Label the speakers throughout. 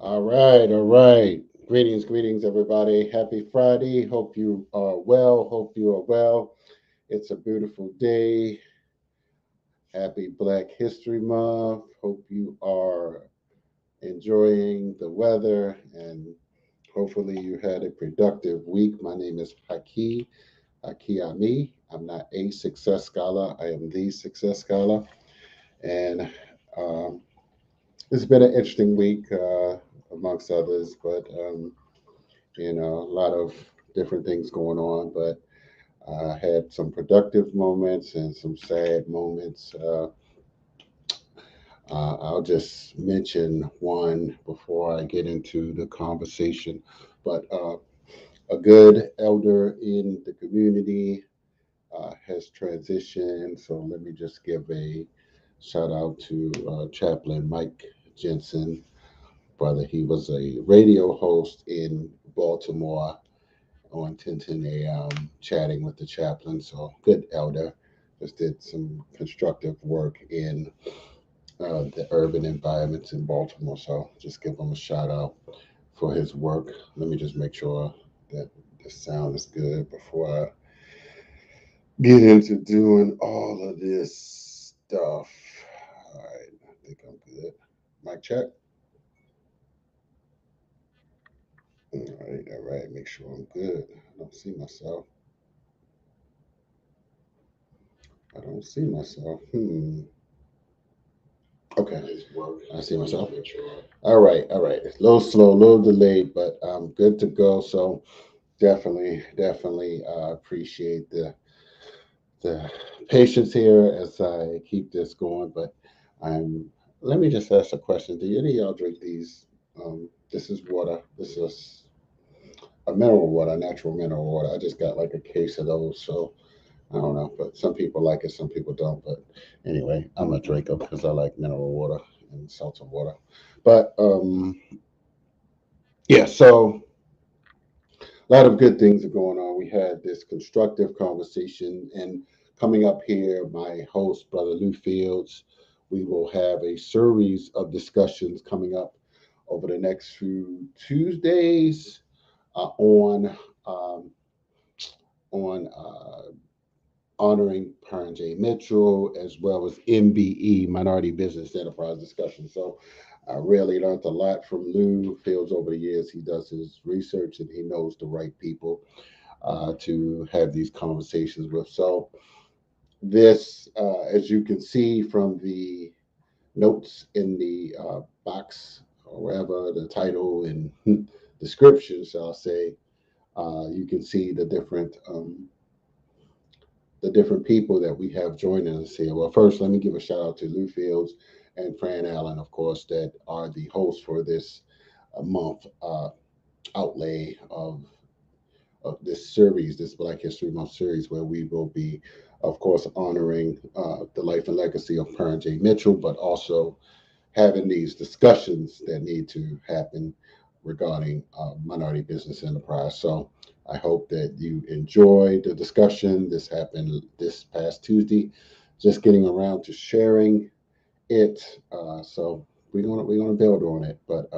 Speaker 1: All right. Greetings, everybody. Happy Friday. Hope you are well. Hope you are well. It's a beautiful day. Happy Black History Month. Hope you are enjoying the weather and hopefully you had a productive week. My name is Haki Ami. I'm not a success scholar. I am the success scholar. And um, it's been an interesting week, amongst others, but a lot of different things going on, but I had some productive moments and some sad moments. I'll just mention one before I get into the conversation. But a good elder in the community has transitioned. So let me just give a shout out to Chaplain Mike Jensen, brother. He was a radio host in Baltimore on 10:10 a.m. chatting with the chaplain. So good elder. Just did some constructive work in the urban environments in Baltimore. So just give him a shout out for his work. Let me just make sure that the sound is good before I get into doing all of this stuff. All right, I think I'm good. Mic check. All right. Make sure I'm good. I don't see myself. I don't see myself. Okay, I see myself. All right. A little slow, a little delayed, but I'm good to go. So definitely appreciate the patience here as I keep this going. But I'm. Let me just ask a question. Do any of y'all drink these? This is water. This is a mineral water, natural mineral water. I just got like a case of those, so I don't know. But some people like it, some people don't. But anyway, I'm a drinker because I like mineral water and seltzer water. But yeah, so a lot of good things are going on. We had this constructive conversation, and coming up here, my host, Brother Lou Fields, we will have a series of discussions coming up over the next few Tuesdays um, on honoring Parren J. Mitchell as well as MBE, Minority Business Enterprise Discussion. So I really learned a lot from Lou Fields over the years. He does his research and he knows the right people to have these conversations with. So this, as you can see from the notes in the box or wherever the title and description, shall I say, you can see the different people that we have joining us here. Well, first, let me give a shout out to Lou Fields and Fran Allen, of course, that are the hosts for this month outlay of this series, this Black History Month series, where we will be, of course, honoring the life and legacy of Parren J. Mitchell, but also having these discussions that need to happen regarding minority business enterprise. So I hope that you enjoyed the discussion. This happened this past Tuesday. Just getting around to sharing it. So we're gonna build on it. But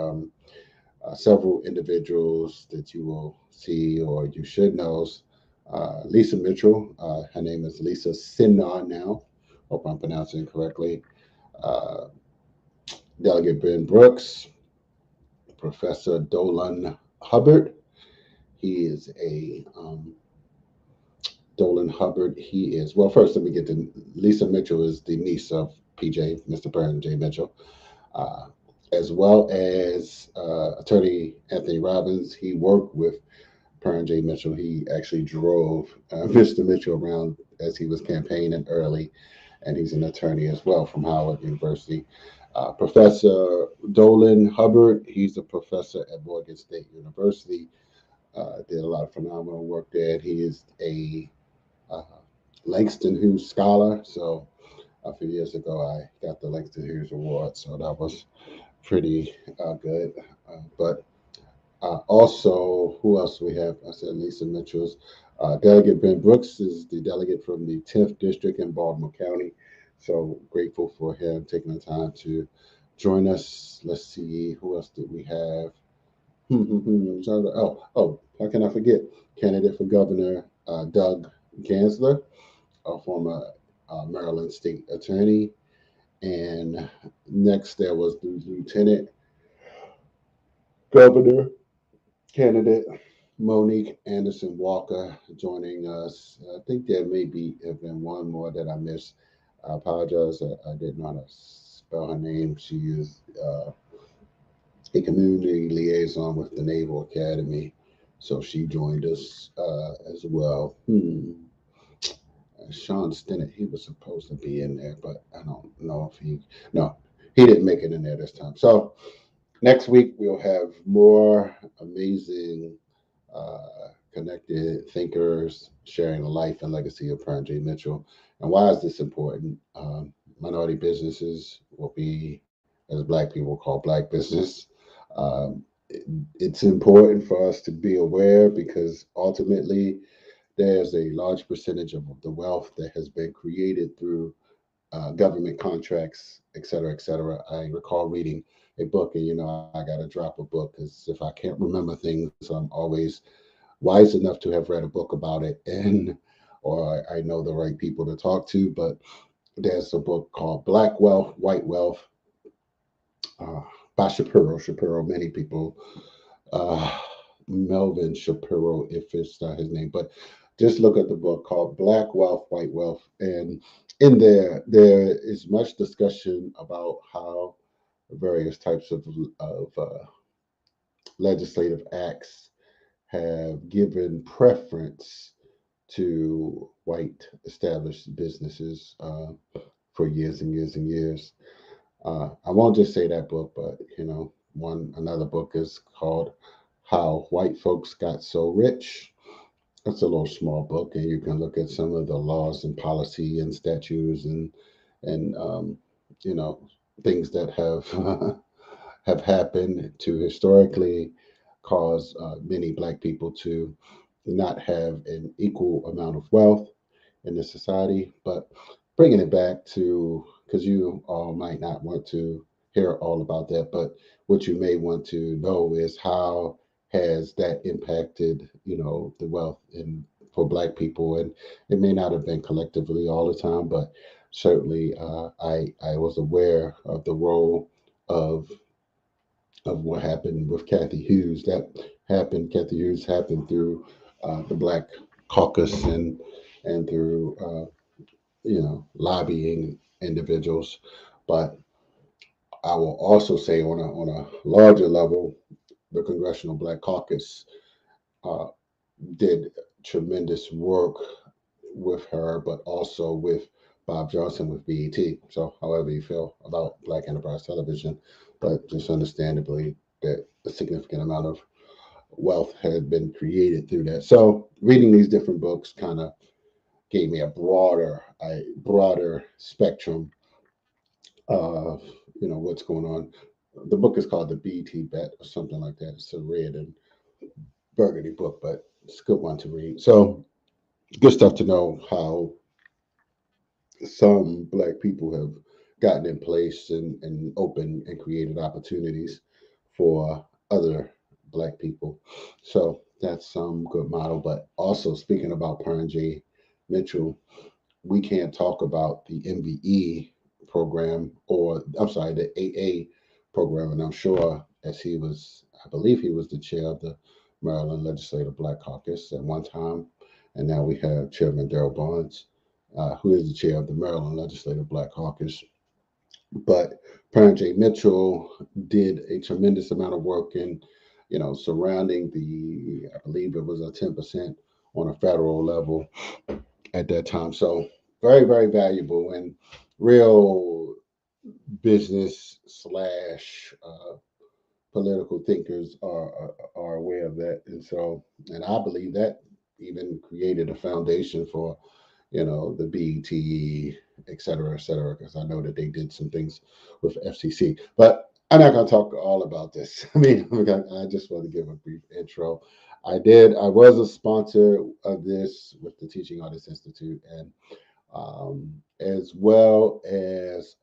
Speaker 1: several individuals that you will see or you should know. Lisa Mitchell. Her name is Lisa Sinnar now. Hope I'm pronouncing it correctly. Uh, Delegate Ben Brooks, Professor Dolan Hubbard. He is a Dolan Hubbard. He is, well, first let me get to Lisa Mitchell is the niece of PJ, Mr. Parren J. Mitchell, uh, as well as attorney Anthony Robbins. He worked with Parren J. Mitchell. He actually drove Mr. Mitchell around as he was campaigning early, and he's an attorney as well from Howard University. Professor Dolan Hubbard, he's a professor at Morgan State University. Did a lot of phenomenal work there. He is a uh, Langston Hughes Scholar. So a few years ago, I got the Langston Hughes Award. So that was pretty good. But also, who else we have? I said Lisa Mitchell's. Delegate Ben Brooks is the delegate from the 10th District in Baltimore County. So grateful for him taking the time to join us. Let's see, who else did we have? How can I forget? Candidate for governor, Doug Gansler, a former Maryland state attorney. And next there was the lieutenant governor candidate, Monique Anderson Walker, joining us. I think there may be have been one more that I missed. I apologize. I didn't know how to spell her name. She is a community liaison with the Naval Academy, so she joined us as well. Sean Stinnett, he was supposed to be in there, but I don't know if no, he didn't make it in there this time. So next week we'll have more amazing connected thinkers sharing the life and legacy of Parren J. Mitchell. And why is this important? Minority businesses will be, as Black people call Black business. It's important for us to be aware because ultimately there's a large percentage of the wealth that has been created through government contracts, et cetera, et cetera. I recall reading a book, and I got to drop a book because if I can't remember things, I'm always wise enough to have read a book about it, and or I know the right people to talk to. But there's a book called Black Wealth, White Wealth uh, by Shapiro. Shapiro, many people, uh, Melvin Shapiro, if it's not his name, but just look at the book called Black Wealth, White Wealth, and in there is much discussion about how various types of legislative acts have given preference to white established businesses for years and years and years. I won't just say that book, but another book is called How White Folks Got So Rich. It's a little small book, and you can look at some of the laws and policy and statutes and you know things that have have happened to historically cause many Black people to not have an equal amount of wealth in the society. But bringing it back to, because you all might not want to hear all about that, but what you may want to know is how has that impacted, the wealth in for Black people, and it may not have been collectively all the time, but certainly I was aware of the role of what happened with Kathy Hughes. Kathy Hughes happened through the Black Caucus and through lobbying individuals. But I will also say on a larger level, the Congressional Black Caucus uh, did tremendous work with her, but also with Bob Johnson with BET. So, however you feel about Black Enterprise Television, but just understandably that a significant amount of wealth had been created through that. So, reading these different books kind of gave me a broader spectrum of what's going on. The book is called The BET Bet or something like that. It's a red and burgundy book, but it's a good one to read. So, good stuff to know how some Black people have gotten in place and opened and created opportunities for other Black people. So that's some good model. But also speaking about Parren J. Mitchell, we can't talk about the MBE program, or I'm sorry, the AA program. And I'm sure I believe he was the chair of the Maryland Legislative Black Caucus at one time. And now we have Chairman Darrell Barnes, who is the chair of the Maryland Legislative Black Caucus. But Parren J. Mitchell did a tremendous amount of work in, surrounding I believe it was a 10% on a federal level at that time. So very, very valuable and real business slash political thinkers are aware of that. And I believe that even created a foundation for the BET, et cetera, because I know that they did some things with FCC. But I'm not going to talk all about this. I mean, I just want to give a brief intro. I was a sponsor of this with the Teaching Artists Institute, and as well as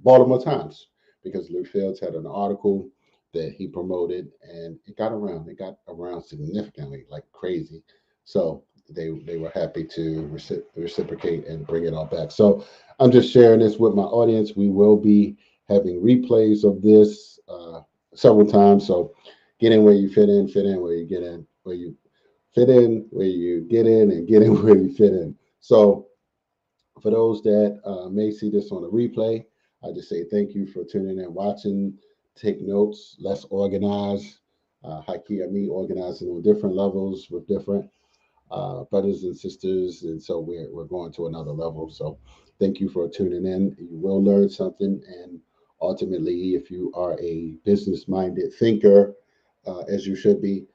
Speaker 1: Baltimore Times. because Lou Fields had an article that he promoted, and it got around. It got around significantly, like crazy. So they were happy to reciprocate and bring it all back. So I'm just sharing this with my audience. We will be having replays of this several times. So get in where you fit in where you get in, where you fit in, where you get in, and get in where you fit in. So for those that may see this on a replay, I just say thank you for tuning in, watching, take notes, let's organize. Haki and me organizing on different levels with different brothers and sisters, and so we're going to another level. So thank you for tuning in. You will learn something, and ultimately, if you are a business-minded thinker, as you should be,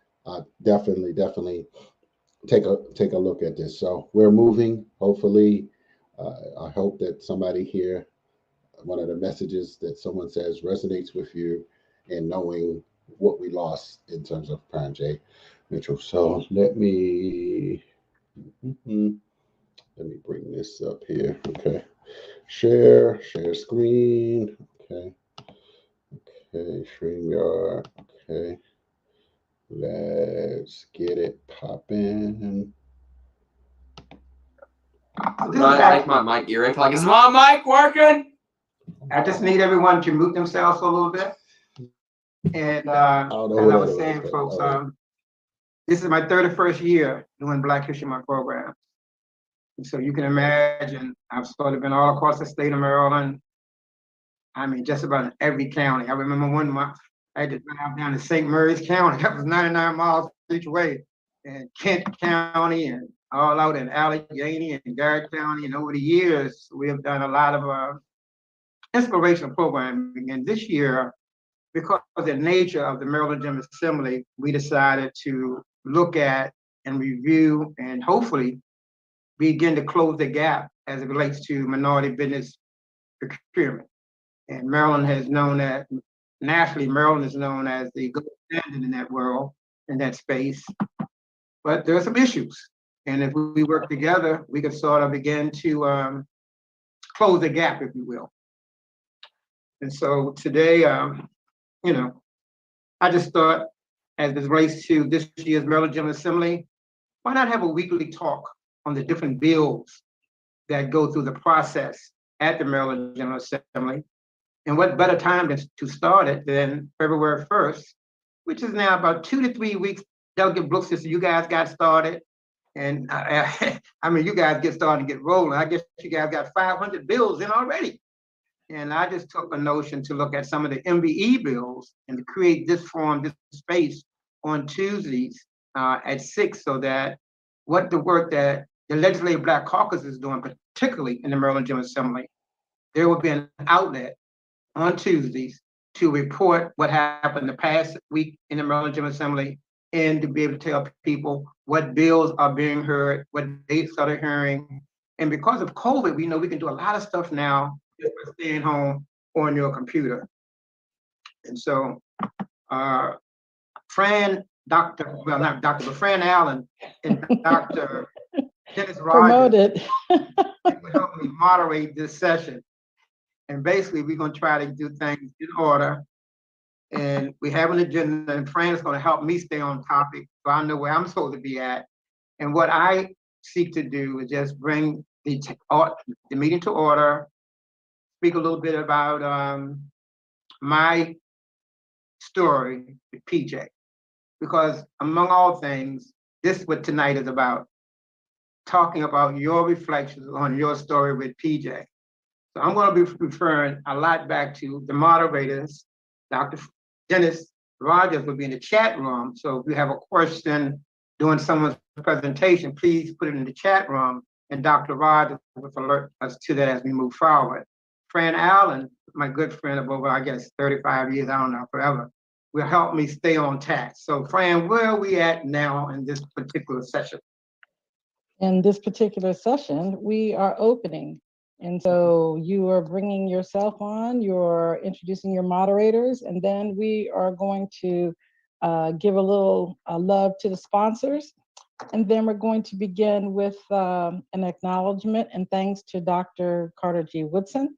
Speaker 1: definitely take a look at this. So we're moving. Hopefully, I hope that somebody here, one of the messages that someone says resonates with you in knowing what we lost in terms of Parren J. Mitchell. So mhm, let me bring this up here. Okay. Share screen. Okay. Okay. StreamYard. Okay. Let's get it popping.
Speaker 2: I like my mic earring. Like, is my mic working?
Speaker 3: I just need everyone to mute themselves for a little bit. And as I was saying, folks, this is my 31st year doing Black History Month program. And so you can imagine, I've sort of been all across the state of Maryland. I mean, just about in every county. I remember one month I had to drive down to St. Mary's County. That was 99 miles each way. And Kent County and all out in Allegheny and Garrett County. And over the years, we have done a lot of inspirational programming. And this year, because of the nature of the Maryland General Assembly, we decided to look at and review and hopefully begin to close the gap as it relates to minority business procurement. And Maryland has known that, nationally, Maryland is known as the gold standard in that world, in that space. But there are some issues. And if we work together, we could sort of begin to close the gap, if you will. And so today, I just thought, as it relates to this year's Maryland General Assembly, why not have a weekly talk on the different bills that go through the process at the Maryland General Assembly? And what better time to start it than February 1st, which is now about 2 to 3 weeks. Delegate Brooks says you guys got started. And I mean, you guys get started and get rolling. I guess you guys got 500 bills in already. And I just took a notion to look at some of the MBE bills and to create this forum, this space on Tuesdays at 6, so that what the work that the Legislative Black Caucus is doing, particularly in the Maryland General Assembly, there will be an outlet on Tuesdays to report what happened the past week in the Maryland General Assembly, and to be able to tell people what bills are being heard, what they started hearing. And because of COVID, we know we can do a lot of stuff now just by staying home on your computer. And so Fran Allen and Dr. Dennis Rogers will help me moderate this session. And basically, we're going to try to do things in order. And we have an agenda, and Fran is going to help me stay on topic, so I know where I'm supposed to be at. And what I seek to do is just bring the meeting to order, speak a little bit about my story with PJ. Because among all things, this is what tonight is about, talking about your reflections on your story with PJ. So I'm going to be referring a lot back to the moderators. Dr. Dennis Rogers will be in the chat room. So if you have a question during someone's presentation, please put it in the chat room, and Dr. Rogers will alert us to that as we move forward. Fran Allen, my good friend of over, I guess, 35 years, I don't know, forever, will help me stay on task. So Fran, where are we at now in this particular session?
Speaker 4: In this particular session, we are opening. And so you are bringing yourself on, you're introducing your moderators, and then we are going to give a little love to the sponsors. And then we're going to begin with an acknowledgement and thanks to Dr. Carter G. Woodson.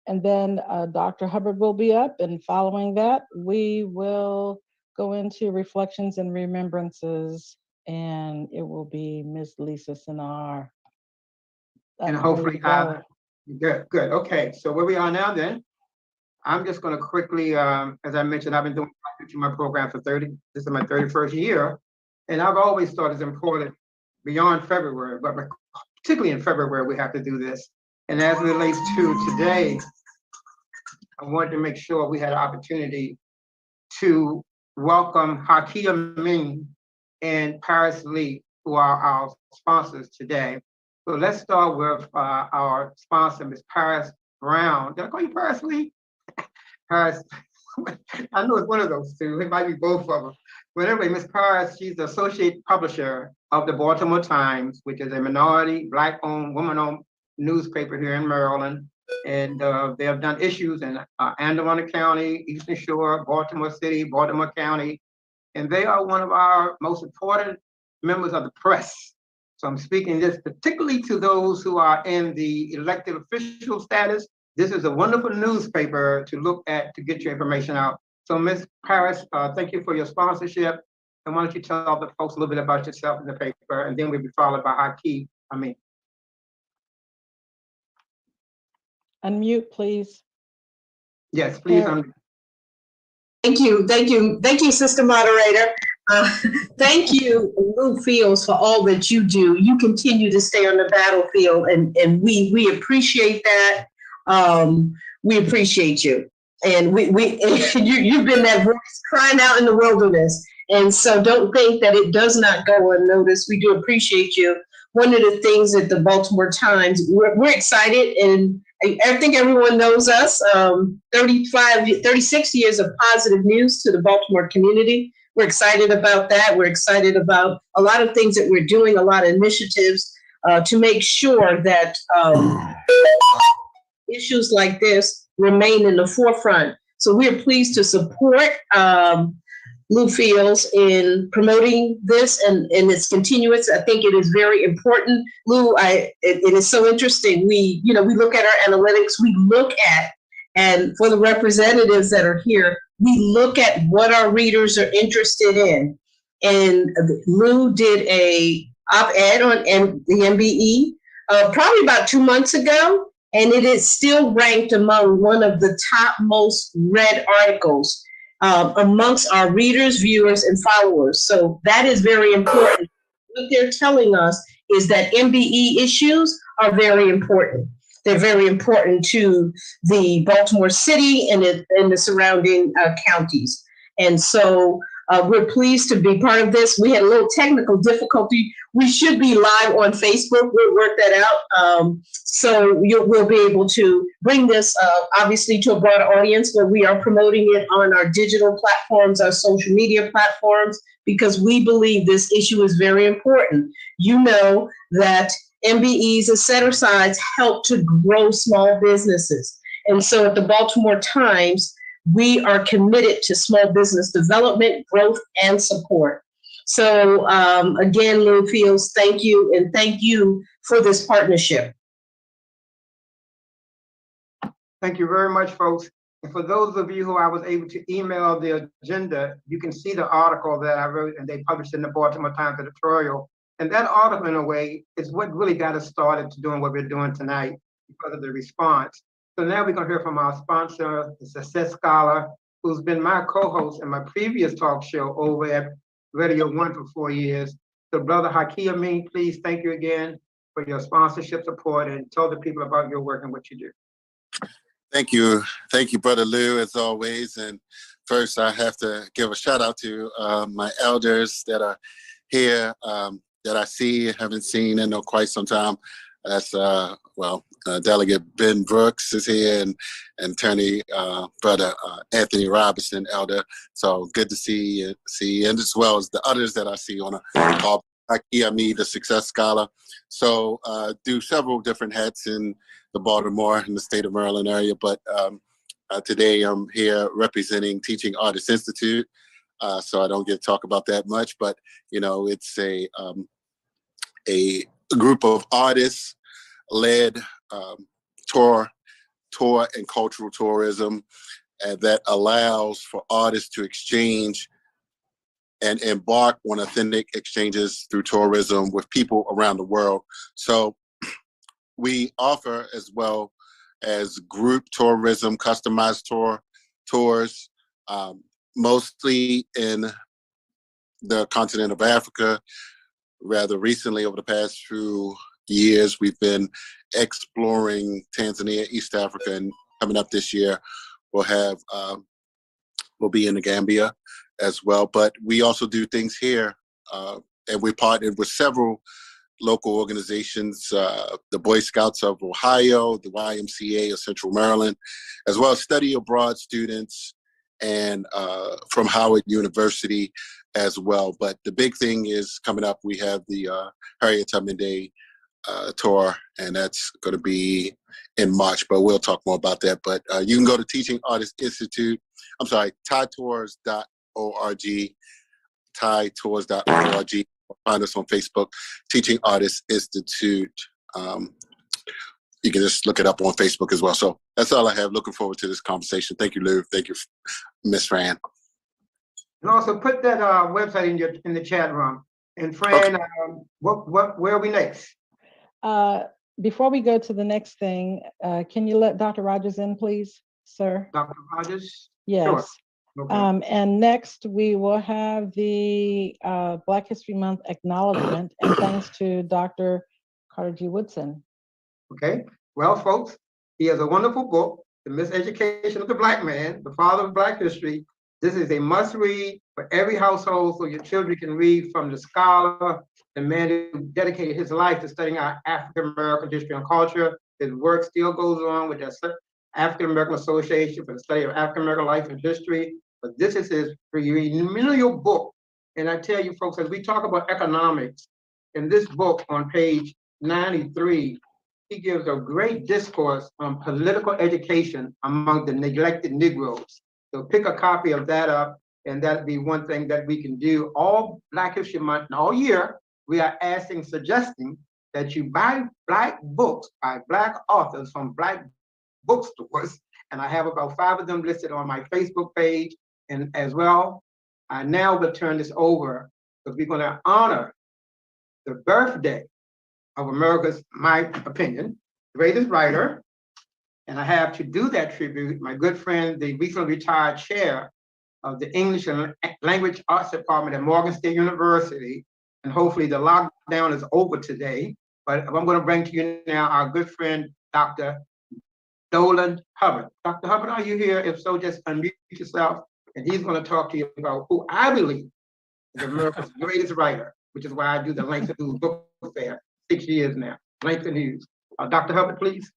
Speaker 4: And then Dr. Hubbard will be up, and following that, we will go into reflections and remembrances, and it will be Ms. Lisa Senner.
Speaker 3: And hopefully, good. Okay, so where we are now then, I'm just going to quickly, as I mentioned, I've been doing my program for this is my 31st year, and I've always thought it's important beyond February, but particularly in February, we have to do this. And as it relates to today, I wanted to make sure we had an opportunity to welcome Hakia Ming and Paris Lee, who are our sponsors today. So let's start with our sponsor, Ms. Paris Brown. Did I call you Paris Lee? Paris, I know it's one of those two. It might be both of them. But anyway, Ms. Paris, she's the associate publisher of the Baltimore Times, which is a minority, Black-owned, woman-owned newspaper here in Maryland. And they have done issues in Anne Arundel County, Eastern Shore, Baltimore City, Baltimore County. And they are one of our most important members of the press. So I'm speaking this particularly to those who are in the elected official status. This is a wonderful newspaper to look at to get your information out. So Ms. Paris, thank you for your sponsorship. And why don't you tell the folks a little bit about yourself in the paper, and then we'll be followed by Haki.
Speaker 4: Unmute, please.
Speaker 3: Yes, please.
Speaker 5: Thank you, Sister Moderator. Thank you, Lou Fields, for all that you do. You continue to stay on the battlefield, and we appreciate that. We appreciate you, and you've been that voice crying out in the wilderness, and so don't think that it does not go unnoticed. We do appreciate you. One of the things at the Baltimore Times, we're excited, and I think everyone knows us. 36 years of positive news to the Baltimore community. We're excited about that. We're excited about a lot of things that we're doing, a lot of initiatives to make sure that issues like this remain in the forefront. So we're pleased to support Lou Fields in promoting this and its continuance. I think it is very important. Lou, it is so interesting. We look at our analytics, we look at, and for the representatives that are here, we look at what our readers are interested in. And Lou did a op-ed on the MBE probably about 2 months ago, and it is still ranked among one of the top most read articles amongst our readers, viewers, and followers. So that is very important. What they're telling us is that MBE issues are very important. They're very important to the Baltimore City and the surrounding counties. And so we're pleased to be part of this. We had a little technical difficulty. We should be live on Facebook. We'll work that out. So we'll be able to bring this obviously to a broader audience, but we are promoting it on our digital platforms, our social media platforms, because we believe this issue is very important. You know that MBEs and set-asides help to grow small businesses. And so at the Baltimore Times, we are committed to small business development, growth, and support. So again, Lou Fields, thank you, and thank you for this partnership.
Speaker 3: Thank you very much, folks. And for those of you who I was able to email the agenda, you can see the article that I wrote and they published in the Baltimore Times editorial. And that article, in a way, is what really got us started to doing what we're doing tonight because of the response. So now we're going to hear from our sponsor, the Success Scholar, who's been my co-host in my previous talk show over at Radio 1 for 4 years. So Brother Hakia Ming, please, thank you again for your sponsorship support and tell the people about your work and what you do.
Speaker 6: Thank you, Brother Lou, as always. And first, I have to give a shout out to my elders that are here, that I see, haven't seen in quite some time. That's, Delegate Ben Brooks is here, and Attorney Brother Anthony Robinson, Elder. So good to see you, and as well as the others that I see on a call. The Success Scholar. So do several different hats in the Baltimore and the state of Maryland area, but today I'm here representing Teaching Artists Institute. So I don't get to talk about that much, but it's a group of artists led tour tour and cultural tourism that allows for artists to exchange and embark on authentic exchanges through tourism with people around the world. So we offer, as well as group tourism, customized tours, mostly in the continent of Africa. Rather recently, over the past few years, we've been exploring Tanzania, East Africa, and coming up this year, we'll be in the Gambia as well. But we also do things here, and we partnered with several local organizations, the Boy Scouts of Ohio, the YMCA of Central Maryland, as well as study abroad students and from Howard University as well. But the big thing is coming up, we have the Harriet Tubman Day tour, and that's going to be in March, but we'll talk more about that. But you can go to Teaching Artists Institute, ThaiTours.org, ThaiTours.org. Find us on Facebook, Teaching Artists Institute. You can just look it up on Facebook as well. So that's all I have. Looking forward to this conversation. Thank you, Lou. Thank you, Miss Fran.
Speaker 3: And also put that website in the chat room. And Fran, okay. Where are we next?
Speaker 4: Before we go to the next thing, can you let Dr. Rogers in, please, sir?
Speaker 3: Dr. Rogers?
Speaker 4: Yes.
Speaker 3: Sure. Okay.
Speaker 4: And next we will have the Black History Month acknowledgement, and thanks to Dr. Carter G. Woodson.
Speaker 3: Okay. Well, folks, he has a wonderful book, The Miseducation of the Black Man, the Father of Black History. This is a must-read for every household, so your children can read from the scholar, the man who dedicated his life to studying our African-American history and culture. His work still goes on with the African-American Association for the Study of African-American Life and History. But this is his perennial book. And I tell you, folks, as we talk about economics, in this book on page 93, he gives a great discourse on political education among the neglected Negroes. So pick a copy of that up, and that'd be one thing that we can do all Black History Month and all year. We are suggesting that you buy Black books by Black authors from Black bookstores. And I have about 5 of them listed on my Facebook page. And as well, I now will turn this over because we're going to honor the birthday of America's, my opinion, greatest writer. And I have to do that tribute, my good friend, the recently retired chair of the English and Language Arts Department at Morgan State University. And hopefully the lockdown is over today. But I'm going to bring to you now our good friend, Dr. Dolan Hubbard. Dr. Hubbard, are you here? If so, just unmute yourself. And he's going to talk to you about who I believe is America's greatest writer, which is why I do the Langston Hughes Book Fair, 6 years now. Langston Hughes. Dr. Hubbard, please.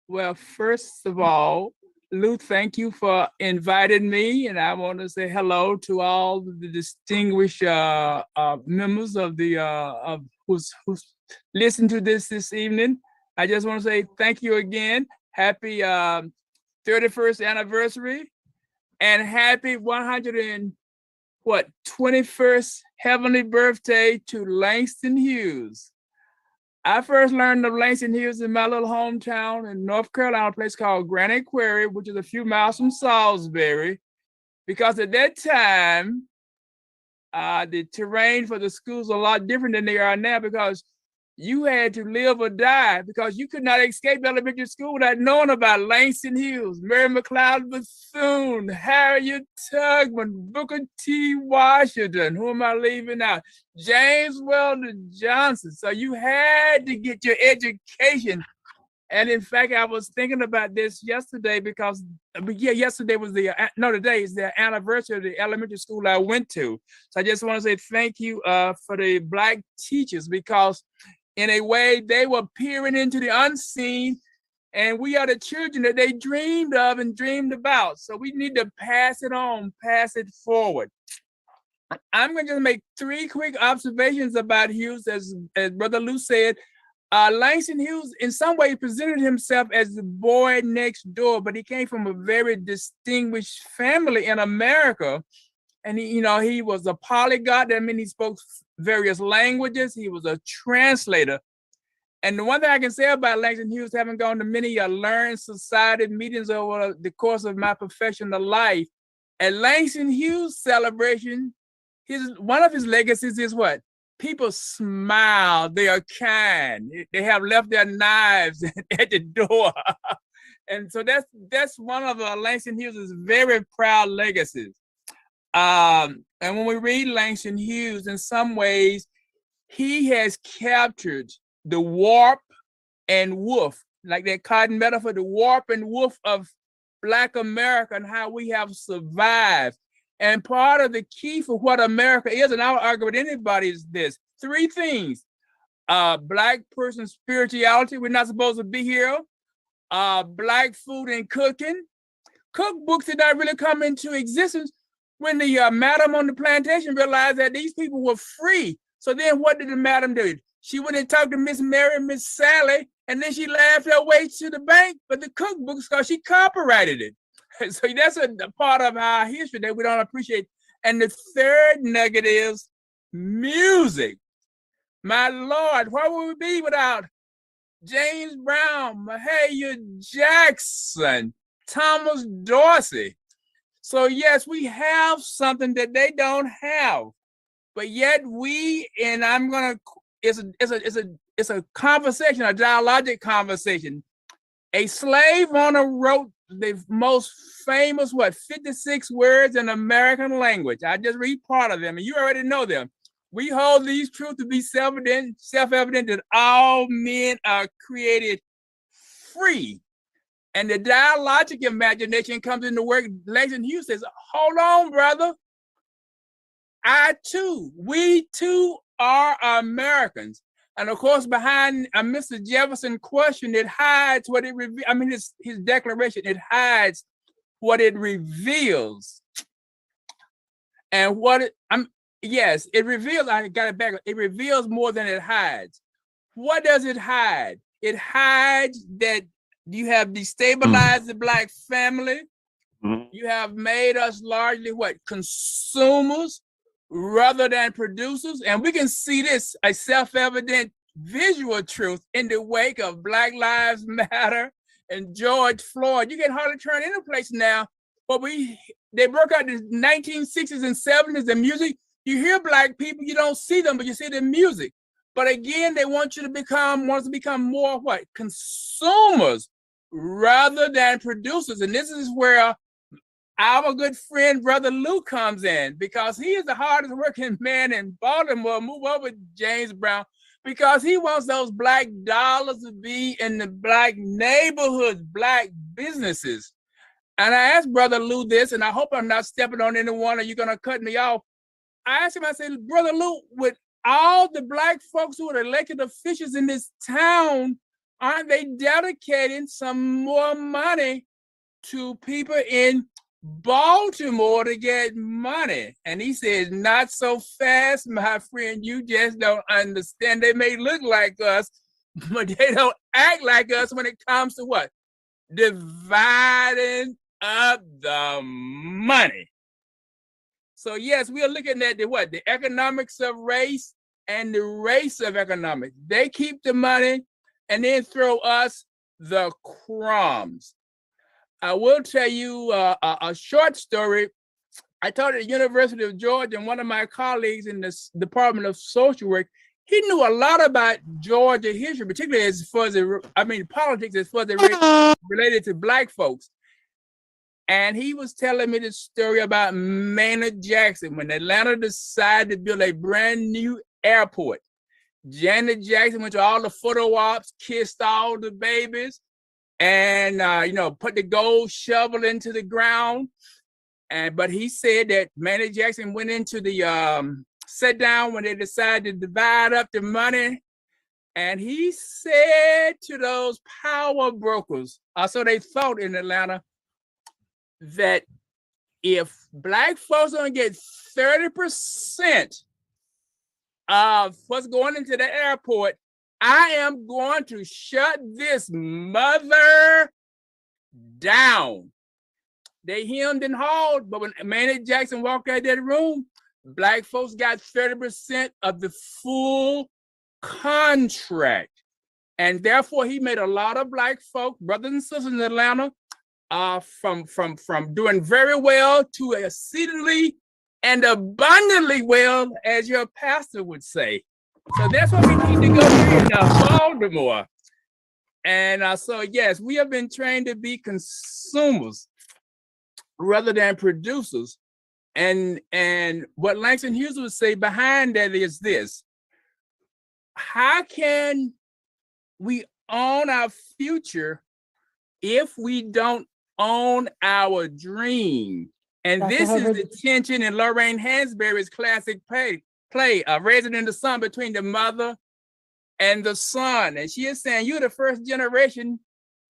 Speaker 7: Well, first of all, Lou, thank you for inviting me. And I want to say hello to all the distinguished members of the who's listened to this evening. I just want to say thank you again. Happy 31st anniversary. And happy 21st heavenly birthday to Langston Hughes. I first learned of Langston Hughes in my little hometown in North Carolina, a place called Granite Quarry, which is a few miles from Salisbury, because at that time, the terrain for the schools was a lot different than they are now, because you had to live or die, because you could not escape elementary school without knowing about Langston Hughes, Mary McLeod Bethune, Harriet Tubman, Booker T. Washington, who am I leaving out? James Weldon Johnson. So you had to get your education. And in fact, I was thinking about this yesterday because, yesterday was today is the anniversary of the elementary school I went to. So I just want to say thank you for the Black teachers, because in a way, they were peering into the unseen, and we are the children that they dreamed of and dreamed about. So we need to pass it on, pass it forward. I'm going to just make 3 quick observations about Hughes. As Brother Lou said, Langston Hughes in some way presented himself as the boy next door, but he came from a very distinguished family in America. And he was a polyglot. That means he spoke various languages. He was a translator. And the one thing I can say about Langston Hughes, having gone to many learned society meetings over the course of my professional life, at Langston Hughes celebration, one of his legacies is what? People smile, they are kind, they have left their knives at the door. And so that's one of Langston Hughes' very proud legacies. And when we read Langston Hughes, in some ways, he has captured the warp and woof, like that cotton metaphor, the warp and woof of Black America and how we have survived. And part of the key for what America is, and I would argue with anybody, is this: 3 things. Black person spirituality, we're not supposed to be here. Black food and cooking. Cookbooks did not really come into existence when the madam on the plantation realized that these people were free. So then what did the madam do? She went and talked to Miss Mary and Miss Sally, and then she laughed her way to the bank for the cookbooks because she copyrighted it. So that's a part of our history that we don't appreciate. And the third nugget is music. My Lord, where would we be without James Brown, Mahalia Jackson, Thomas Dorsey? So yes, we have something that they don't have, but yet it's a conversation, a dialogic conversation. A slave owner wrote the most famous, 56 words in American language. I just read part of them, and you already know them. We hold these truths to be self-evident that all men are created free. And the dialogic imagination comes into work. Langston Hughes says, hold on, brother. We too are Americans. And of course, behind Mr. Jefferson question, it hides what it reveals. I mean, his declaration, it hides what it reveals. And yes, it reveals, I got it back. It reveals more than it hides. What does it hide? It hides that you have destabilized the Black family. You have made us largely consumers rather than producers. And we can see this, a self-evident visual truth, in the wake of Black Lives Matter and George Floyd. You can hardly turn any place now, but they broke out the 1960s and 70s, the music. You hear Black people, you don't see them, but you see the music. But again, they want us to become more consumers rather than producers. And this is where our good friend, Brother Lou, comes in, because he is the hardest working man in Baltimore. Move over, James Brown, because he wants those Black dollars to be in the Black neighborhoods, Black businesses. And I asked Brother Lou this, and I hope I'm not stepping on anyone or you're going to cut me off. I asked him, I said, Brother Lou, with all the Black folks who are elected officials in this town, aren't they dedicating some more money to people in Baltimore to get money? And he says, not so fast, my friend. You just don't understand. They may look like us, but they don't act like us when it comes to what? Dividing up the money. So yes, we are looking at the economics of race and the race of economics. They keep the money and then throw us the crumbs. I will tell you a short story. I taught at the University of Georgia, and one of my colleagues in the Department of Social Work, he knew a lot about Georgia history, particularly as far as politics, as far as related to Black folks. And he was telling me this story about Maynard Jackson when Atlanta decided to build a brand new airport. Janet Jackson went to all the photo ops, kissed all the babies, and put the gold shovel into the ground. But he said that Maynard Jackson went into the sit down when they decided to divide up the money. And he said to those power brokers, so they thought in Atlanta, that if Black folks don't get 30% of what's going into the airport, I am going to shut this mother down. They hemmed and hawed, but when Maynard Jackson walked out of that room, Black folks got 30% of the full contract. And therefore, he made a lot of Black folk, brothers and sisters in Atlanta, from doing very well to exceedingly and abundantly well, as your pastor would say. So that's what we need to go here in Baltimore. And so, yes, we have been trained to be consumers rather than producers. And what Langston Hughes would say behind that is this: how can we own our future if we don't own our dream? And
Speaker 4: Dr.
Speaker 7: this
Speaker 4: Hubbard.
Speaker 7: is the tension in Lorraine Hansberry's classic play, Raising in the Sun, between the mother and the son. And she is saying, you're the first generation,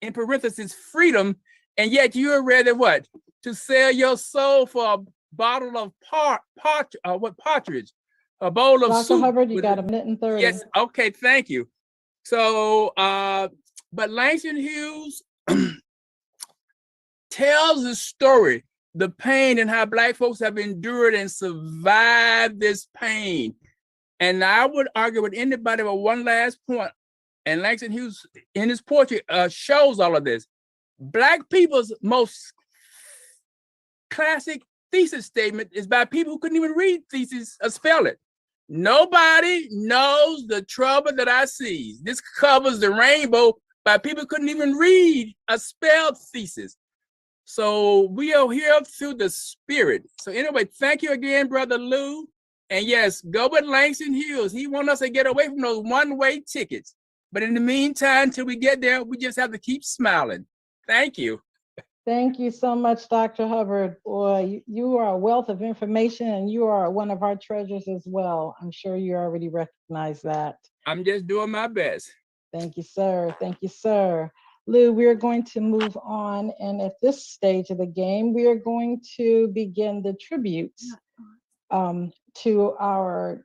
Speaker 7: in parentheses, freedom, and yet you're ready what? To sell your soul for a bottle of partridge, a bowl of
Speaker 4: Dr.
Speaker 7: soup.
Speaker 4: Hubbard, you got a minute and 30.
Speaker 7: Yes, okay, thank you. So, but Langston Hughes tells the story, the pain, and how Black folks have endured and survived this pain. And I would argue with anybody but one last point, and Langston Hughes in his poetry shows all of this. Black people's most classic thesis statement is by people who couldn't even read thesis or spell it. Nobody knows the trouble that I see. This covers the rainbow by people who couldn't even read a spelled thesis. So we are here through the spirit. So anyway, thank you again, Brother Lou. And yes, go with Langston Hughes. He wants us to get away from those one-way tickets. But in the meantime, till we get there, we just have to keep smiling. Thank you.
Speaker 4: Thank you so much, Dr. Hubbard. Boy, you are a wealth of information, and you are one of our treasures as well. I'm sure you already recognize that.
Speaker 7: I'm just doing my best.
Speaker 4: Thank you, sir. Thank you, sir. Lou, we're going to move on. And at this stage of the game, we are going to begin the tributes to our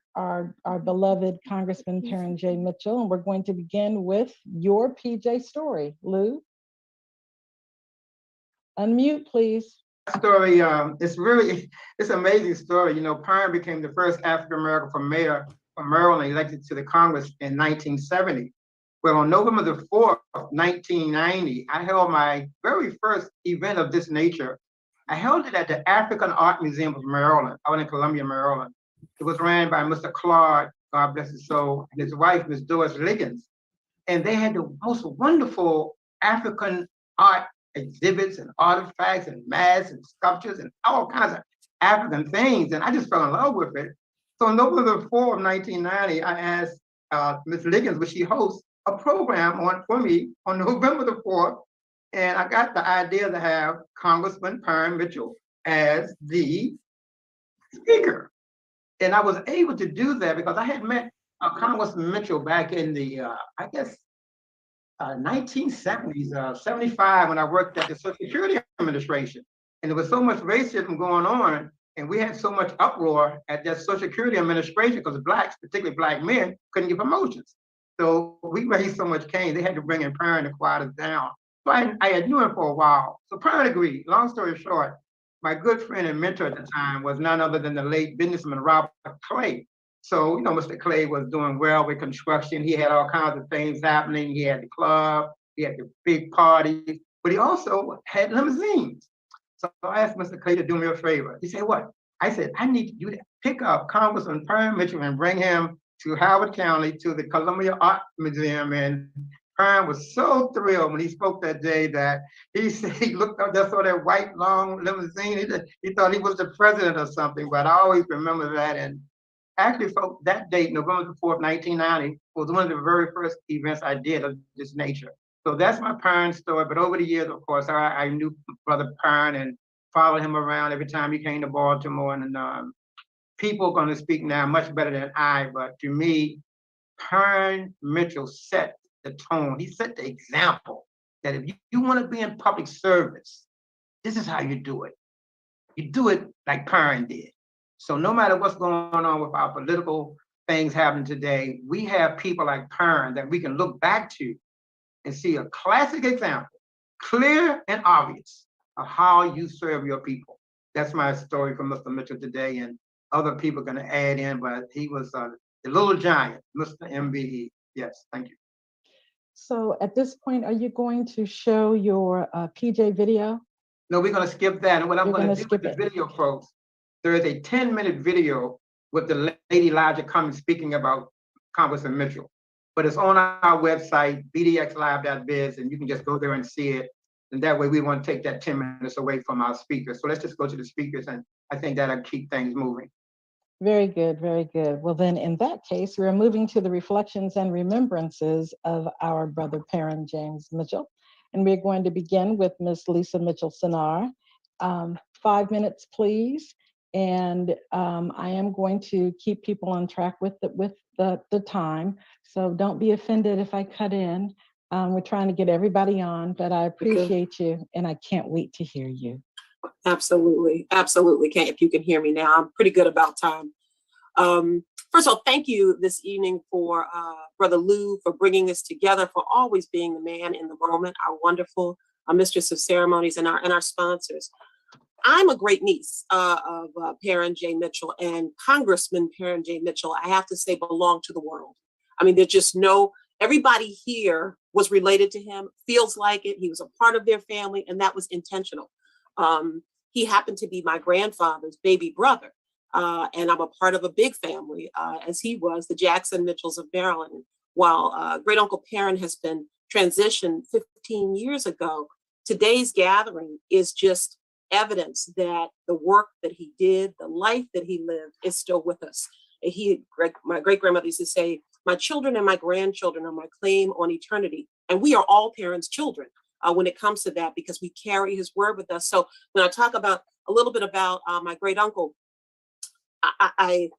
Speaker 4: beloved Congressman Parren J. Mitchell. And we're going to begin with your PJ story. Lou? Unmute, please.
Speaker 3: Story, it's an amazing story. You know, Parren became the first African-American for mayor of Maryland elected to the Congress in 1970. Well, on November the 4th, 1990, I held my very first event of this nature. I held it at the African Art Museum of Maryland, out in Columbia, Maryland. It was ran by Mr. Clark, God bless his soul, and his wife, Ms. Doris Liggins. And they had the most wonderful African art exhibits and artifacts and masks and sculptures and all kinds of African things. And I just fell in love with it. So on November 4th of 1990, I asked Ms. Liggins, would she host a program for me on November the 4th. And I got the idea to have Congressman Parren Mitchell as the speaker. And I was able to do that because I had met Congressman Mitchell back in the, 1970s, 75, when I worked at the Social Security Administration. And there was so much racism going on, and we had so much uproar at that Social Security Administration because blacks, particularly black men, couldn't get promotions. So we raised so much cane, they had to bring in Parren to quiet us down. So I had knew him for a while. So Parren agreed. Long story short, my good friend and mentor at the time was none other than the late businessman Robert Clay. So, you know, Mr. Clay was doing well with construction. He had all kinds of things happening. He had the club, he had the big parties, but he also had limousines. So I asked Mr. Clay to do me a favor. He said, what? I said, I need you to pick up Congressman Parren Mitchell and bring him to Howard County to the Columbia Art Museum. And Parren was so thrilled when he spoke that day that he said he looked up, just saw that white long limousine. He thought he was the president or something, but I always remember that. And actually, folks, that date, November the 4th, 1990, was one of the very first events I did of this nature. So that's my Parren story. But over the years, of course, I knew Brother Parren and followed him around every time he came to Baltimore. And people are going to speak now much better than I, but to me, Parren Mitchell set the tone. He set the example that if you want to be in public service, this is how you do it. You do it like Parren did. So no matter what's going on with our political things happening today, we have people like Parren that we can look back to and see a classic example, clear and obvious, of how you serve your people. That's my story from Mr. Mitchell today, and other people are going to add in, but he was the little giant, Mr. MBE. Yes, thank you.
Speaker 4: So at this point, are you going to show your PJ video?
Speaker 3: No, we're gonna skip that. And what I'm
Speaker 4: You're
Speaker 3: gonna
Speaker 4: gonna
Speaker 3: do
Speaker 4: skip
Speaker 3: with the
Speaker 4: it.
Speaker 3: video, folks, there is a 10-minute video with the lady Elijah Cummings speaking about Congressman Mitchell. But it's on our website, bdxlive.biz, and you can just go there and see it. And that way we want to take that 10 minutes away from our speakers. So let's just go to the speakers, and I think that'll keep things moving.
Speaker 4: Very good, very good. Well, then in that case, we're moving to the reflections and remembrances of our brother Parren James Mitchell. And we're going to begin with Miss Lisa Mitchell-Senner. 5 minutes, please. And I am going to keep people on track with the time. So don't be offended if I cut in. We're trying to get everybody on, but I appreciate you and I can't wait to hear you.
Speaker 8: Absolutely. Absolutely. If you can hear me now, I'm pretty good about time. First of all, thank you this evening for Brother Lou for bringing this together, for always being the man in the moment, our wonderful mistress of ceremonies and our sponsors. I'm a great niece of Parren J. Mitchell, and Congressman Parren J. Mitchell, I have to say, belonged to the world. I mean, there's just everybody here was related to him, feels like it. He was a part of their family, and that was intentional. He happened to be my grandfather's baby brother, and I'm a part of a big family, as he was, the Jackson Mitchells of Maryland. While Great Uncle Parren has been transitioned 15 years ago, today's gathering is just evidence that the work that he did, the life that he lived, is still with us. My great-grandmother used to say, my children and my grandchildren are my claim on eternity. And we are all Parren's children when it comes to that, because we carry his word with us. So when I talk about a little bit about my great uncle, it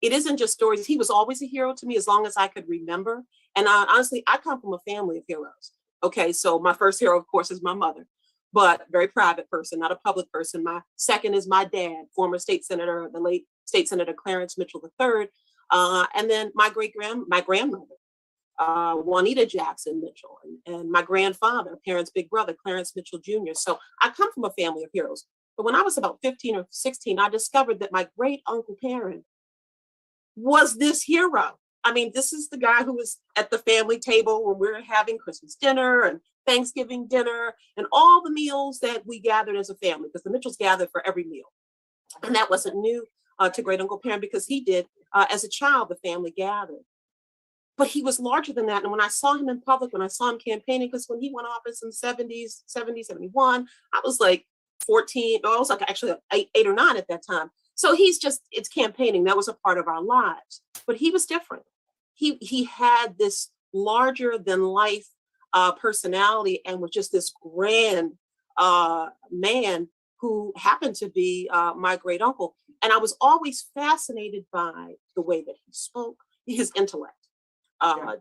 Speaker 8: isn't just stories. He was always a hero to me as long as I could remember. And honestly, I come from a family of heroes. Okay, so my first hero, of course, is my mother, but very private person, not a public person. My second is my dad, former state senator, the late state senator Clarence Mitchell III. And then my grandmother, Juanita Jackson Mitchell, and my grandfather, Parren's big brother, Clarence Mitchell Jr. So I come from a family of heroes. But when I was about 15 or 16, I discovered that my great uncle Parren was this hero. I mean, this is the guy who was at the family table when we were having Christmas dinner and Thanksgiving dinner and all the meals that we gathered as a family, because the Mitchells gathered for every meal. And that wasn't new to Great Uncle Parren, because he did, as a child, the family gathered. But he was larger than that. And when I saw him in public, when I saw him campaigning, because when he went office in 70, 71, I was like 14, I was like actually 8 or 9 at that time. So it's campaigning. That was a part of our lives. But he was different. He had this larger than life personality, and was just this grand man who happened to be my great uncle. And I was always fascinated by the way that he spoke, his intellect.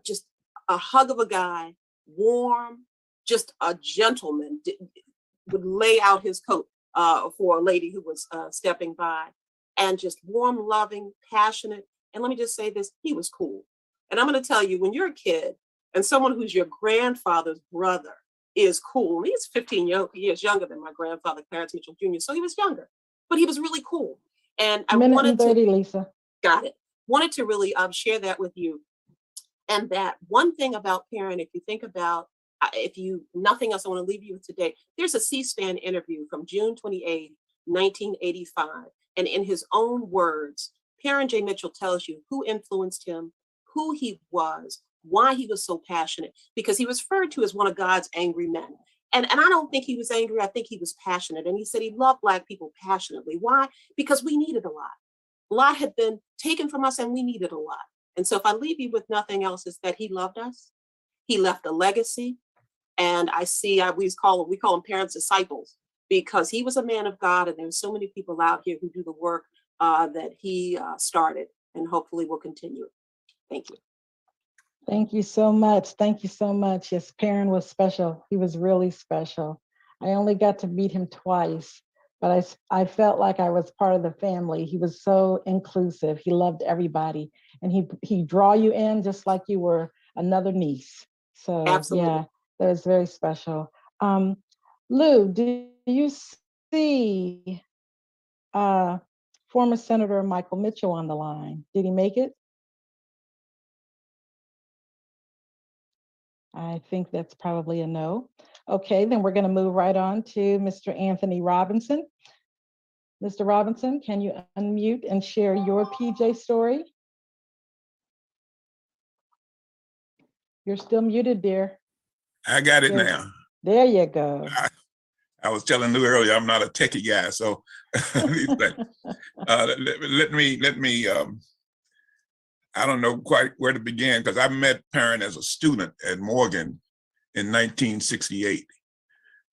Speaker 8: Just a hug of a guy, warm, just a gentleman, would lay out his coat for a lady who was stepping by, and just warm, loving, passionate. And let me just say this, he was cool. And I'm going to tell you, when you're a kid and someone who's your grandfather's brother is cool, he's 15 years younger than my grandfather, Clarence Mitchell Jr., so he was younger, but he was really cool. And I wanted
Speaker 4: 30,
Speaker 8: to,
Speaker 4: Lisa.
Speaker 8: Got it. Wanted to really share that with you. And that one thing about Parren, if you think about, nothing else I want to leave you with today, there's a C-SPAN interview from June 28, 1985. And in his own words, Parren J. Mitchell tells you who influenced him, who he was, why he was so passionate, because he was referred to as one of God's angry men. And I don't think he was angry. I think he was passionate. And he said he loved Black people passionately. Why? Because we needed a lot. A lot had been taken from us, and we needed a lot. And so if I leave you with nothing else, is that he loved us. He left a legacy. And we call him Parren's disciples, because he was a man of God. And there's so many people out here who do the work that he started, and hopefully will continue. Thank you.
Speaker 4: Thank you so much. Thank you so much. Yes, Parren was special. He was really special. I only got to meet him twice, but I felt like I was part of the family. He was so inclusive. He loved everybody, and he draw you in just like you were another niece. So absolutely. Yeah, that was very special. Lou, do you see former Senator Michael Mitchell on the line? Did he make it? I think that's probably a no. Okay, then we're going to move right on to Mr. Anthony Robinson. Mr. Robinson, can you unmute and share your PJ story? You're still muted, dear.
Speaker 9: I got it now.
Speaker 4: There you go.
Speaker 9: I was telling Lou earlier, I'm not a techie guy, so let me. I don't know quite where to begin, because I met Parren as a student at Morgan in 1968,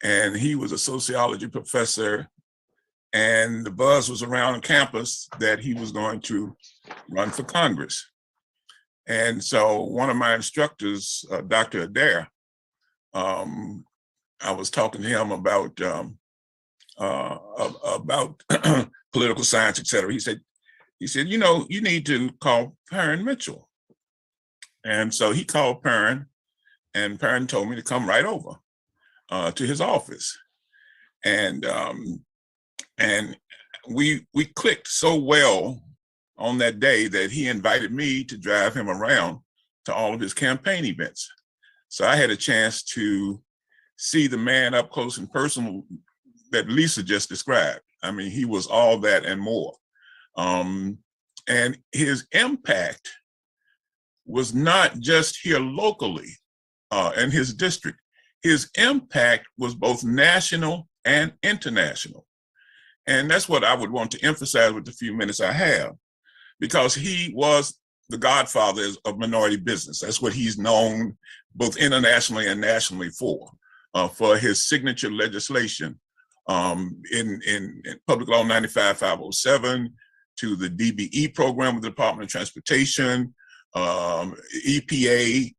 Speaker 9: and he was a sociology professor, and the buzz was around campus that he was going to run for Congress. And so one of my instructors, Dr. Adair, I was talking to him about political science, et cetera. He said, you know, you need to call Parren Mitchell. And so he called Parren, and Parren told me to come right over to his office. And we clicked so well on that day that he invited me to drive him around to all of his campaign events. So I had a chance to see the man up close and personal that Lisa just described. I mean, he was all that and more. And his impact was not just here locally in his district. His impact was both national and international. And that's what I would want to emphasize with the few minutes I have, because he was the godfather of minority business. That's what he's known both internationally and nationally for his signature legislation in Public Law 95-507, to the DBE program with the Department of Transportation, EPA.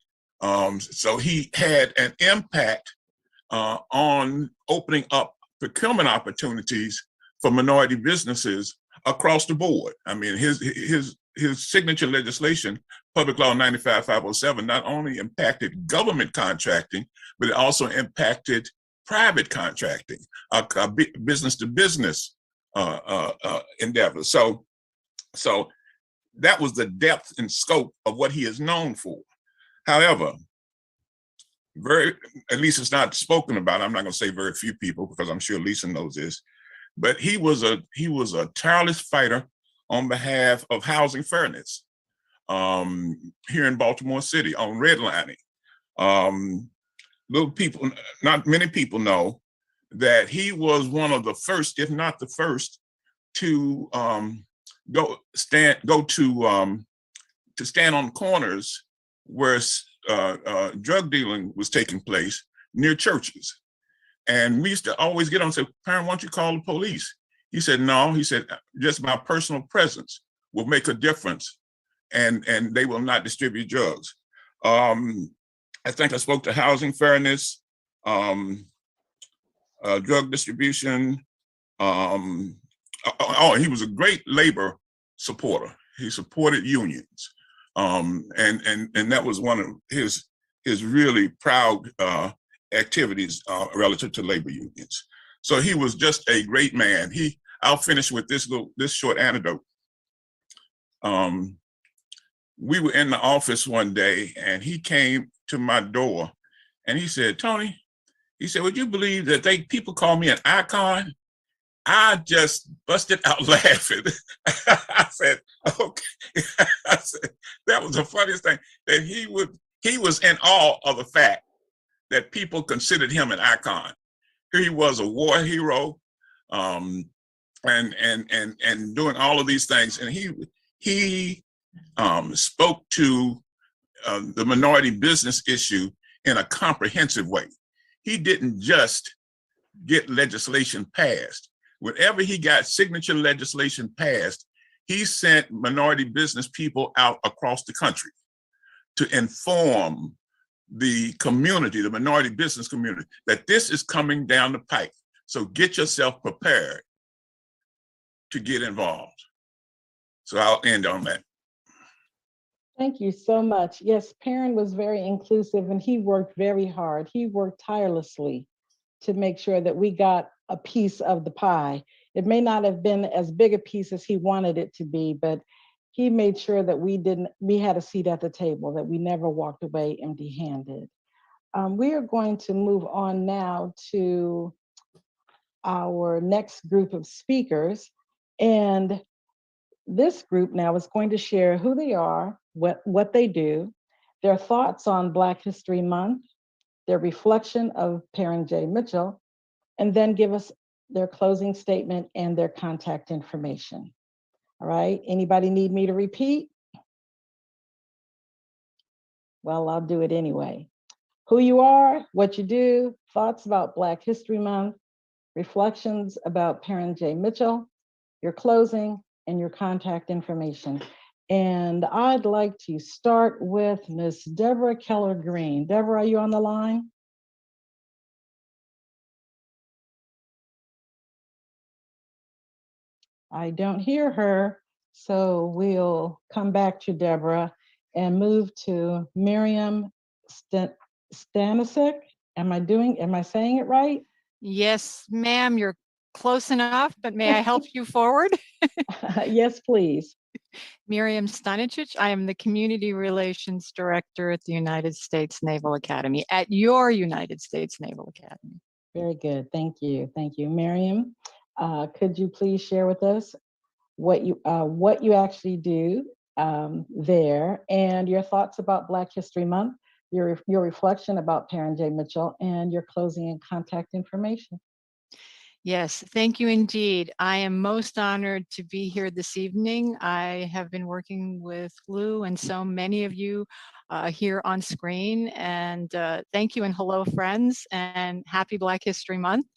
Speaker 9: So he had an impact on opening up procurement opportunities for minority businesses across the board. I mean, his signature legislation, Public Law 95-507, not only impacted government contracting, but it also impacted private contracting, business-to-business endeavors. So that was the depth and scope of what he is known for. However, at least it's not spoken about. I'm not going to say very few people, because I'm sure Lisa knows this, but he was a tireless fighter on behalf of housing fairness here in Baltimore City on redlining. Not many people know that he was one of the first, if not the first, to stand on corners where drug dealing was taking place near churches. And we used to always get on and say, Parren, why don't you call the police? He said, no, he said, just my personal presence will make a difference, and they will not distribute drugs. I think I spoke to housing fairness, drug distribution. He was a great labor supporter. He supported unions. And that was one of his really proud activities relative to labor unions. So he was just a great man. I'll finish with this short anecdote. We were in the office one day, and he came to my door, and he said, Tony, he said, would you believe that people call me an icon? I just busted out laughing. I said, okay. I said, that was the funniest thing, that he was in awe of the fact that people considered him an icon. Here he was, a war hero, and doing all of these things. And he spoke to the minority business issue in a comprehensive way. He didn't just get legislation passed. Whenever he got signature legislation passed, he sent minority business people out across the country to inform the community, the minority business community, that this is coming down the pike. So get yourself prepared to get involved. So I'll end on that.
Speaker 4: Thank you so much. Yes, Parren was very inclusive, and he worked very hard. He worked tirelessly to make sure that we got a piece of the pie. It may not have been as big a piece as he wanted it to be, but he made sure that we had a seat at the table, that we never walked away empty-handed. We are going to move on now to our next group of speakers. And this group now is going to share who they are, what they do, their thoughts on Black History Month, their reflection of Parren J. Mitchell, and then give us their closing statement and their contact information. All right, anybody need me to repeat? Well, I'll do it anyway. Who you are, what you do, thoughts about Black History Month, reflections about Parren J. Mitchell, your closing, and your contact information. And I'd like to start with Miss Deborah Keller-Green. Deborah, are you on the line? I don't hear her, so we'll come back to Deborah and move to Miriam Stanisic. Am I saying it right?
Speaker 10: Yes, ma'am, you're close enough, but may I help you forward?
Speaker 4: Yes, please.
Speaker 10: Miriam Stanisic. I am the Community Relations Director at the United States Naval Academy, at your United States Naval Academy.
Speaker 4: Very good, thank you. Thank you. Miriam, could you please share with us what you actually do there, and your thoughts about Black History Month, your reflection about Parren J. Mitchell, and your closing and contact information.
Speaker 10: Yes, thank you indeed. I am most honored to be here this evening. I have been working with Lou and so many of you here on screen, and thank you and hello friends, and happy Black History Month.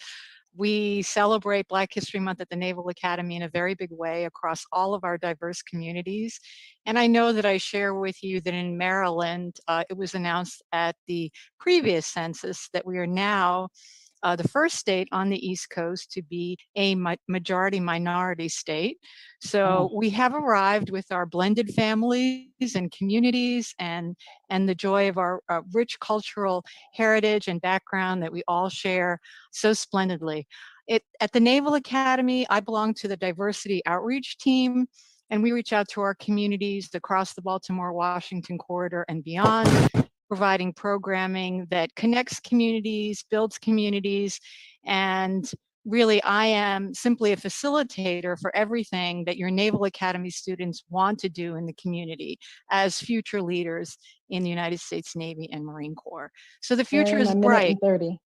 Speaker 10: We celebrate Black History Month at the Naval Academy in a very big way across all of our diverse communities. And I know that I share with you that in Maryland, it was announced at the previous census that we are now the first state on the East Coast to be a majority minority state. So we have arrived with our blended families and communities and the joy of our rich cultural heritage and background that we all share so splendidly. At the Naval Academy, I belong to the diversity outreach team, and we reach out to our communities across the Baltimore-Washington corridor and beyond, providing programming that connects communities, builds communities, and really I am simply a facilitator for everything that your Naval Academy students want to do in the community as future leaders in the United States Navy and Marine Corps. So the future is bright.
Speaker 4: 30.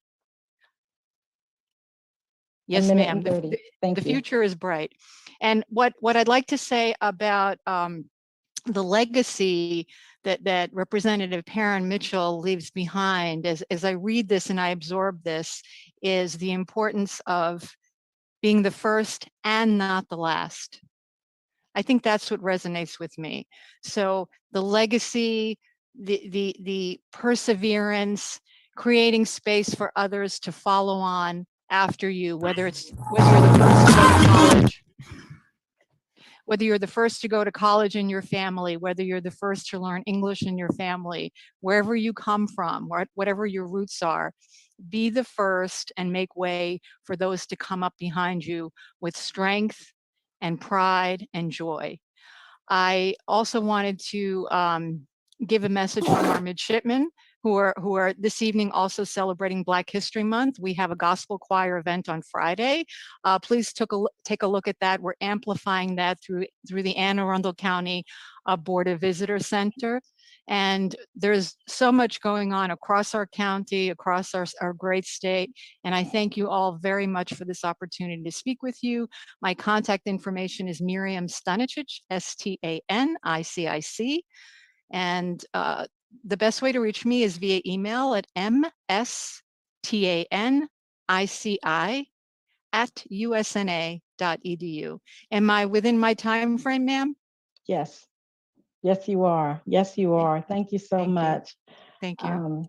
Speaker 10: Yes, ma'am. The future is bright. And what I'd like to say about the legacy that Representative Parren Mitchell leaves behind, as I read this and I absorb this, is the importance of being the first and not the last. I think that's what resonates with me. So the legacy, the perseverance, creating space for others to follow on after you, whether you're the first to go to college, whether you're the first to go to college in your family, whether you're the first to learn English in your family, wherever you come from, whatever your roots are, be the first and make way for those to come up behind you with strength and pride and joy. I also wanted to give a message from our midshipmen who are this evening also celebrating Black History Month. We have a gospel choir event on Friday. Please take a look at that. We're amplifying that through the Anne Arundel County Board of Visitor Center. And there's so much going on across our county, across our great state. And I thank you all very much for this opportunity to speak with you. My contact information is Miriam Stanisic, Stanic. And the best way to reach me is via email at mstanici@usna.edu. Am I within my time frame, ma'am?
Speaker 4: Yes. Yes, you are. Yes, you are. Thank you so much.
Speaker 10: Thank you.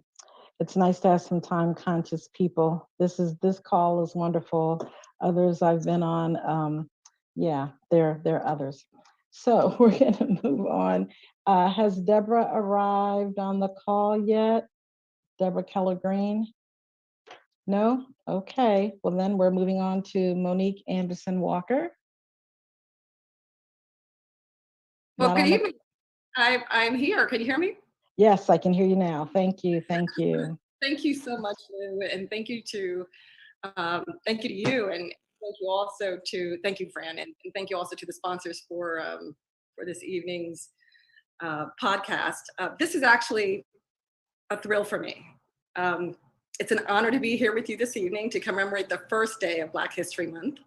Speaker 4: It's nice to have some time-conscious people. This call is wonderful. Others I've been on, yeah, there are others. So we're going to move on. Has Deborah arrived on the call yet? Deborah Keller-Green? No? Okay. Well, then we're moving on to Monique Anderson-Walker.
Speaker 11: Well, good evening. I'm here. Can you hear me?
Speaker 4: Yes, I can hear you now. Thank you. Thank you.
Speaker 11: Thank you so much, Lou, and thank you to you, and thank you also to Fran, and thank you also to the sponsors for this evening's podcast. This is actually a thrill for me. It's an honor to be here with you this evening to commemorate the first day of Black History Month.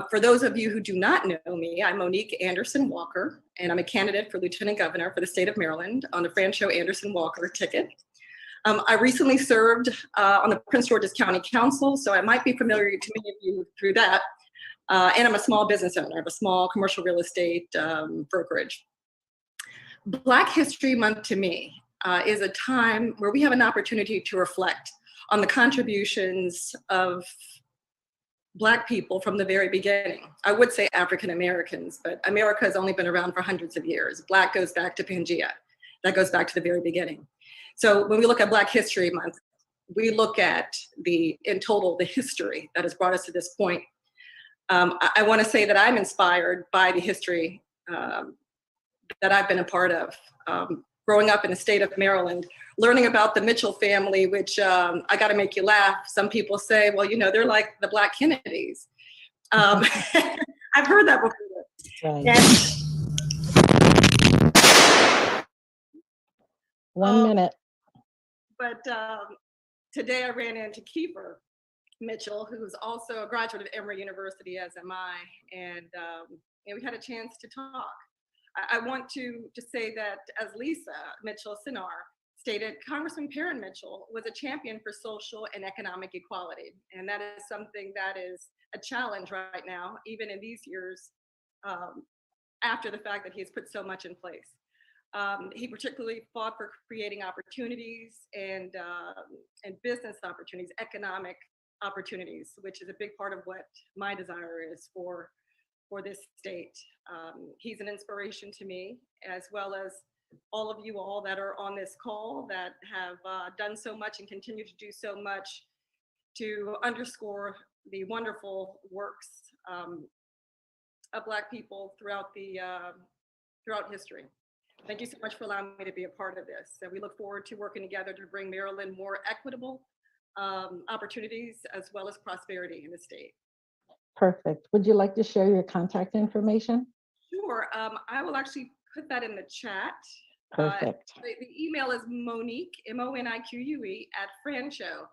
Speaker 11: For those of you who do not know me, I'm Monique Anderson Walker, and I'm a candidate for Lieutenant Governor for the state of Maryland on the Francho Anderson Walker ticket. I recently served on the Prince George's County Council, so I might be familiar to many of you through that. And I'm a small business owner of a small commercial real estate brokerage. Black History Month to me is a time where we have an opportunity to reflect on the contributions of Black people from the very beginning. I would say African Americans, but America has only been around for hundreds of years. Black goes back to Pangea. That goes back to the very beginning. So when we look at Black History Month, we look at in total, the history that has brought us to this point. I want to say that I'm inspired by the history that I've been a part of. Growing up in the state of Maryland, learning about the Mitchell family, which I got to make you laugh. Some people say, well, you know, they're like the Black Kennedys. I've heard that before.
Speaker 4: Right.
Speaker 11: And,
Speaker 4: 1 minute.
Speaker 11: But today I ran into Kiefer Mitchell, who's also a graduate of Emory University, as am I, and we had a chance to talk. I want to just say that, as Lisa Mitchell-Senner stated, Congressman Parren Mitchell was a champion for social and economic equality. And that is something that is a challenge right now, even in these years, after the fact that he has put so much in place. He particularly fought for creating opportunities and business opportunities, economic opportunities, which is a big part of what my desire is for this state. He's an inspiration to me, as well as all of you all that are on this call that have done so much and continue to do so much to underscore the wonderful works of Black people throughout history. Thank you so much for allowing me to be a part of this. And we look forward to working together to bring Maryland more equitable opportunities as well as prosperity in the state.
Speaker 4: Perfect. Would you like to share your contact information?
Speaker 11: Sure. I will actually put that in the chat.
Speaker 4: Perfect.
Speaker 11: The email is Monique, MONIQUE, at Francho,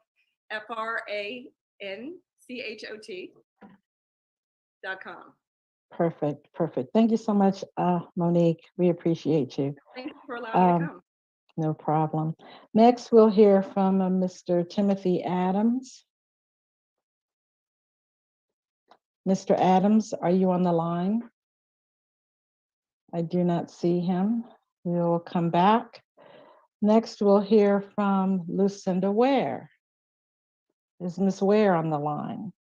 Speaker 11: FRANCHOT.com.
Speaker 4: Perfect. Perfect. Thank you so much, Monique. We appreciate you.
Speaker 11: Thank you for allowing me to come.
Speaker 4: No problem. Next, we'll hear from Mr. Timothy Adams. Mr. Adams, are you on the line? I do not see him. We'll come back. Next, we'll hear from Lucinda Ware. Is Ms. Ware on the line?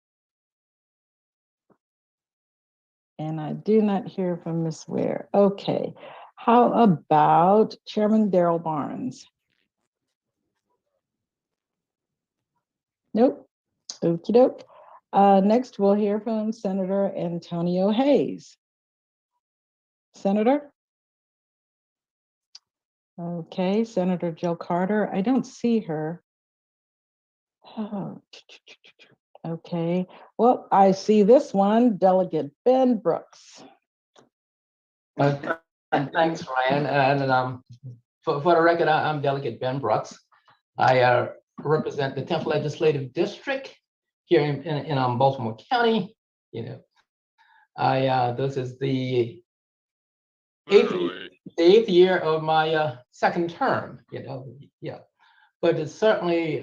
Speaker 4: And I do not hear from Ms. Ware. Okay. How about Chairman Darrell Barnes? Nope. Okie doke. Next, we'll hear from Senator Antonio Hayes. Senator? Okay, Senator Jill Carter. I don't see her. Oh. Okay, well, I see this one, Delegate Ben Brooks.
Speaker 12: Thanks, Ryan. And for the record, I'm Delegate Ben Brooks. I represent the 10th Legislative District here in Baltimore County. You know, this is the eighth year of my second term. You know, yeah. But I certainly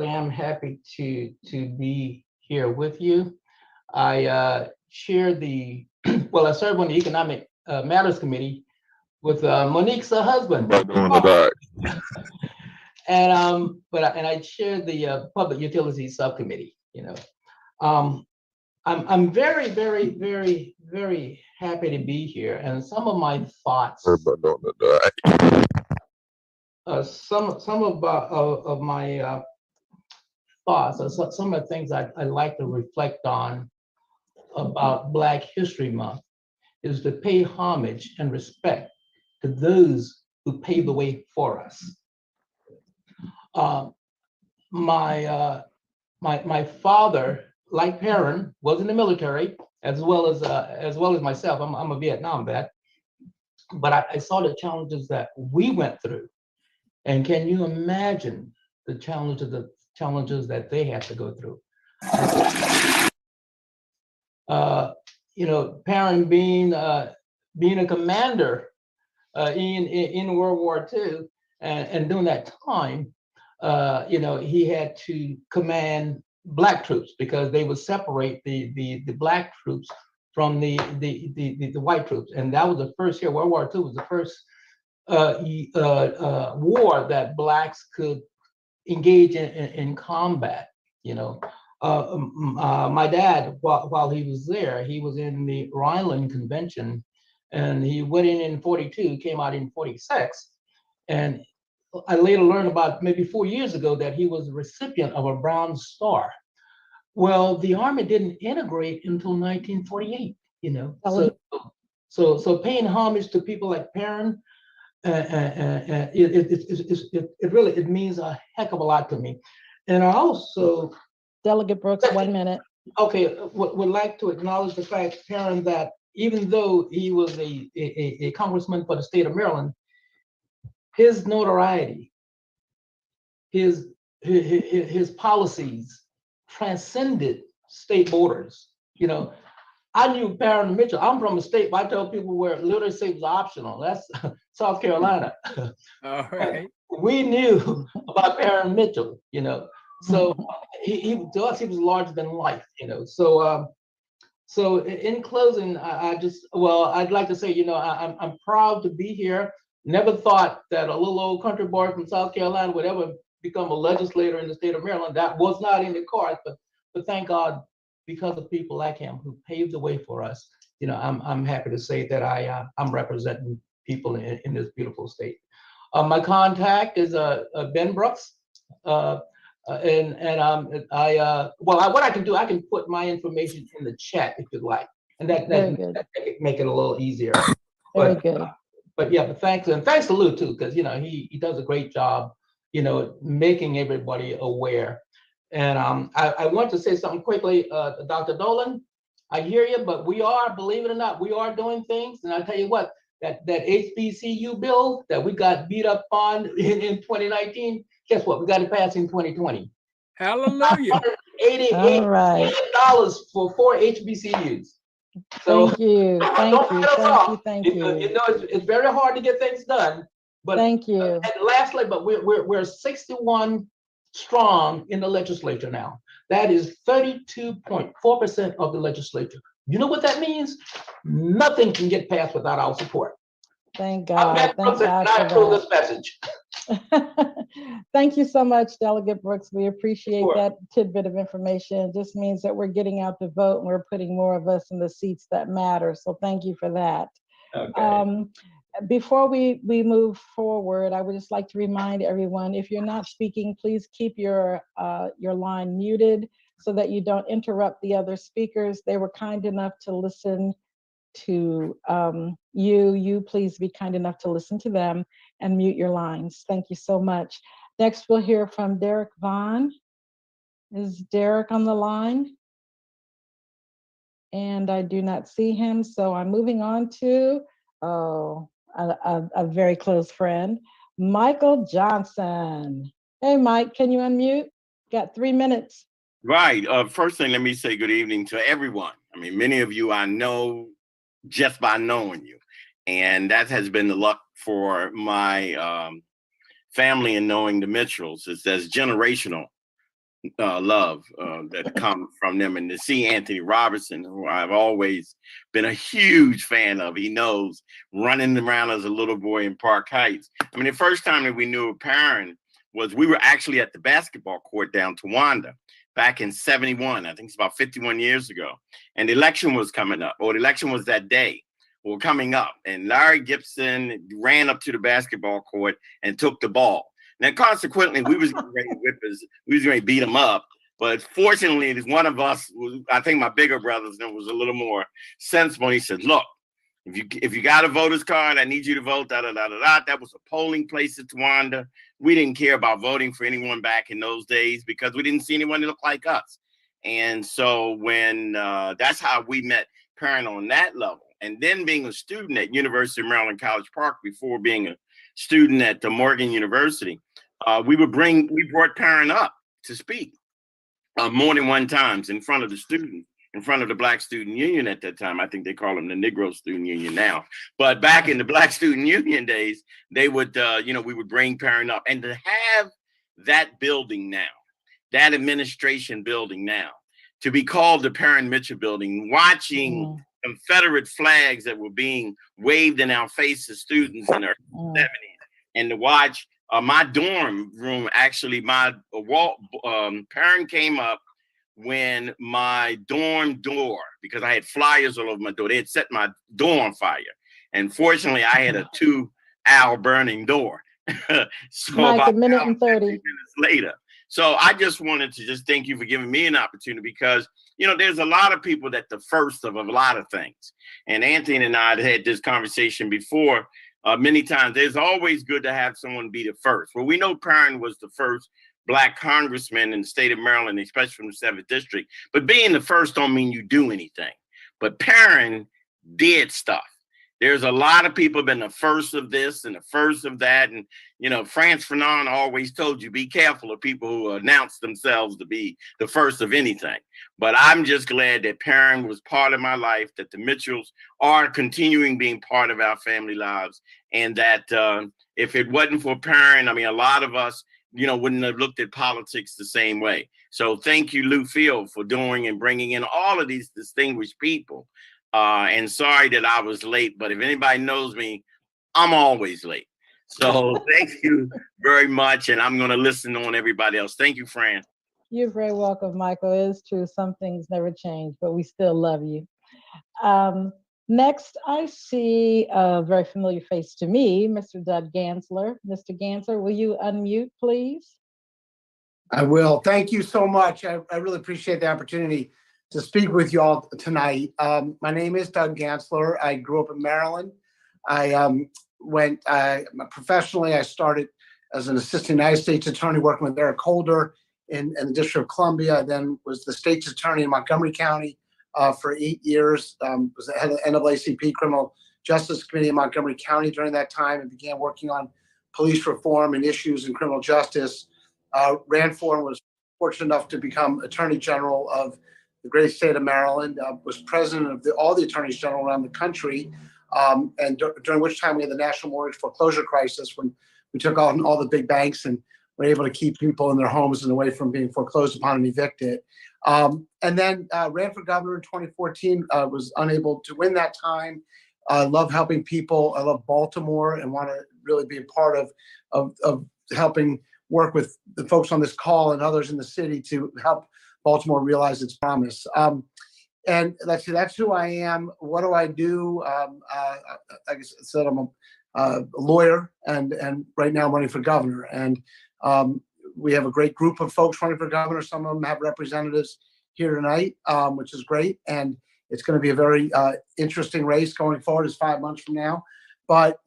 Speaker 12: am happy to be here with you. I chair I serve on the Economic Matters Committee with Monique's husband. And I chair the Public Utilities Subcommittee. You know, I'm very, very, very, very happy to be here. And some of my thoughts. Some of my thoughts, or some of the things I'd like to reflect on about Black History Month is to pay homage and respect to those who paved the way for us. my father, like Parren, was in the military, as well as myself. I'm a Vietnam vet, but I saw the challenges that we went through, and can you imagine the challenges that they had to go through? Parren being a commander in World War II, and during that time, he had to command Black troops because they would separate the Black troops from the white troops, and that was the first year. World War II was the first war that Blacks could engage in combat. My dad, while he was there, he was in the Rhineland Convention, and he went in 42, came out in 46, and I later learned about maybe 4 years ago that he was the recipient of a Bronze Star. Well, the Army didn't integrate until 1948, So paying homage to people like Parren, it means a heck of a lot to me. And I also...
Speaker 4: Delegate Brooks, 1 minute.
Speaker 12: Okay, would like to acknowledge the fact, Parren, that even though he was a congressman for the state of Maryland, his notoriety, his policies transcended state borders. I knew Parren Mitchell. I'm from a state where I tell people where literacy was optional. That's South Carolina.
Speaker 7: All right.
Speaker 12: We knew about Parren Mitchell, So to us, he was larger than life, So in closing, I'd like to say, I'm proud to be here. Never thought that a little old country boy from South Carolina would ever become a legislator in the state of Maryland. That was not in the cards, but thank God, because of people like him who paved the way for us. I'm happy to say that I'm representing people in this beautiful state. My contact is Ben Brooks. What I can do, I can put my information in the chat if you'd like, and that make it a little easier.
Speaker 4: Very good.
Speaker 12: But thanks to Lou too, because he does a great job, making everybody aware. And I want to say something quickly, Dr. Dolan. I hear you, but we are, believe it or not, we are doing things. And I tell you what, that HBCU bill that we got beat up on in 2019. Guess what? We got it passed in 2020.
Speaker 7: Hallelujah.
Speaker 12: $88 for 4 HBCUs. So,
Speaker 4: thank you. Thank you.
Speaker 12: It's very hard to get things done. But
Speaker 4: thank you.
Speaker 12: And lastly, but we're 61 strong in the legislature now. That is 32.4% of the legislature. You know what that means? Nothing can get passed without our support.
Speaker 4: Thank God. Thank God for this
Speaker 12: message.
Speaker 4: Thank you so much, Delegate Brooks. We appreciate that tidbit of information. It just means that we're getting out the vote and we're putting more of us in the seats that matter. So thank you for that.
Speaker 12: Okay.
Speaker 4: Before we move forward, I would just like to remind everyone, if you're not speaking, please keep your line muted so that you don't interrupt the other speakers. They were kind enough to listen to you. Please be kind enough to listen to them and mute your lines. Thank you so much. Next, we'll hear from Derek Vaughn. Is Derek on the line? And I do not see him, so I'm moving on to, a very close friend, Michael Johnson. Hey, Mike, can you unmute? Got 3 minutes.
Speaker 13: Right. First thing, let me say good evening to everyone. I mean, many of you I know just by knowing you. And that has been the luck for my family in knowing the Mitchells. There's generational love that comes from them. And to see Anthony Robertson, who I've always been a huge fan of, he knows, running around as a little boy in Park Heights. I mean, the first time that we knew of Parren was we were actually at the basketball court down Towanda back in 71. I think it's about 51 years ago. And the election was coming up, or the election was that day, or coming up. And Larry Gibson ran up to the basketball court and took the ball. Now, consequently, we was ready to whip us, we was going to beat him up. But fortunately, one of us, I think my bigger brother was a little more sensible. He said, look, If you got a voter's card, I need you to vote. Da da da da da. That was a polling place at Towanda. We didn't care about voting for anyone back in those days because we didn't see anyone that looked like us. And so when that's how we met Parren on that level. And then being a student at University of Maryland College Park before being a student at the Morgan University, we brought Parren up to speak more than one times in front of the students, in front of the Black Student Union at that time. I think they call them the Negro Student Union now. But back in the Black Student Union days, they would, we would bring Parren up. And to have that building now, that administration building now, to be called the Parren Mitchell building, watching Confederate flags that were being waved in our faces, students in their 70s, and to watch my dorm room, actually, my wall, Parren came up when my dorm door, because I had flyers all over my door, they had set my door on fire. And fortunately, I had a 2-hour burning door. So
Speaker 4: Mike,
Speaker 13: about
Speaker 4: a minute and 30
Speaker 13: minutes later. So I just wanted to just thank you for giving me an opportunity because, there's a lot of people that the first of a lot of things. And Anthony and I had this conversation before many times. There's always good to have someone be the first. Well, we know Parren was the first Black congressman in the state of Maryland, especially from the 7th District. But being the first don't mean you do anything. But Parren did stuff. There's a lot of people been the first of this and the first of that. And, Frantz Fanon always told you, be careful of people who announce themselves to be the first of anything. But I'm just glad that Parren was part of my life, that the Mitchells are continuing being part of our family lives. And that if it wasn't for Parren, a lot of us, wouldn't have looked at politics the same way. So thank you, Lou Field, for doing and bringing in all of these distinguished people. And sorry that I was late, but if anybody knows me, I'm always late. So thank you very much. And I'm going to listen on everybody else. Thank you, Fran.
Speaker 4: You're very welcome, Michael. It is true. Some things never change, but we still love you. Next, I see a very familiar face to me, Mr. Doug Gansler. Mr. Gansler, will you unmute, please?
Speaker 14: I will. Thank you so much. I really appreciate the opportunity to speak with you all tonight. My name is Doug Gansler. I grew up in Maryland. I professionally, I started as an assistant United States attorney working with Eric Holder in the District of Columbia. I then was the state's attorney in Montgomery County for 8 years. Was the head of the NAACP Criminal Justice Committee in Montgomery County during that time and began working on police reform and issues in criminal justice. Ran for and was fortunate enough to become Attorney General of the great state of Maryland, was president of all the attorneys general around the country, and during which time we had the national mortgage foreclosure crisis when we took on all the big banks and were able to keep people in their homes and away from being foreclosed upon and evicted. And then ran for governor in 2014, was unable to win that time. I love helping people. I love Baltimore and want to really be a part of helping work with the folks on this call and others in the city to help Baltimore realize its promise. And let's see, that's who I am. What do I do? Like I said, I'm a lawyer and right now I'm running for governor. And we have a great group of folks running for governor. Some of them have representatives here tonight, which is great. And it's going to be a very interesting race going forward. It's 5 months from now. But,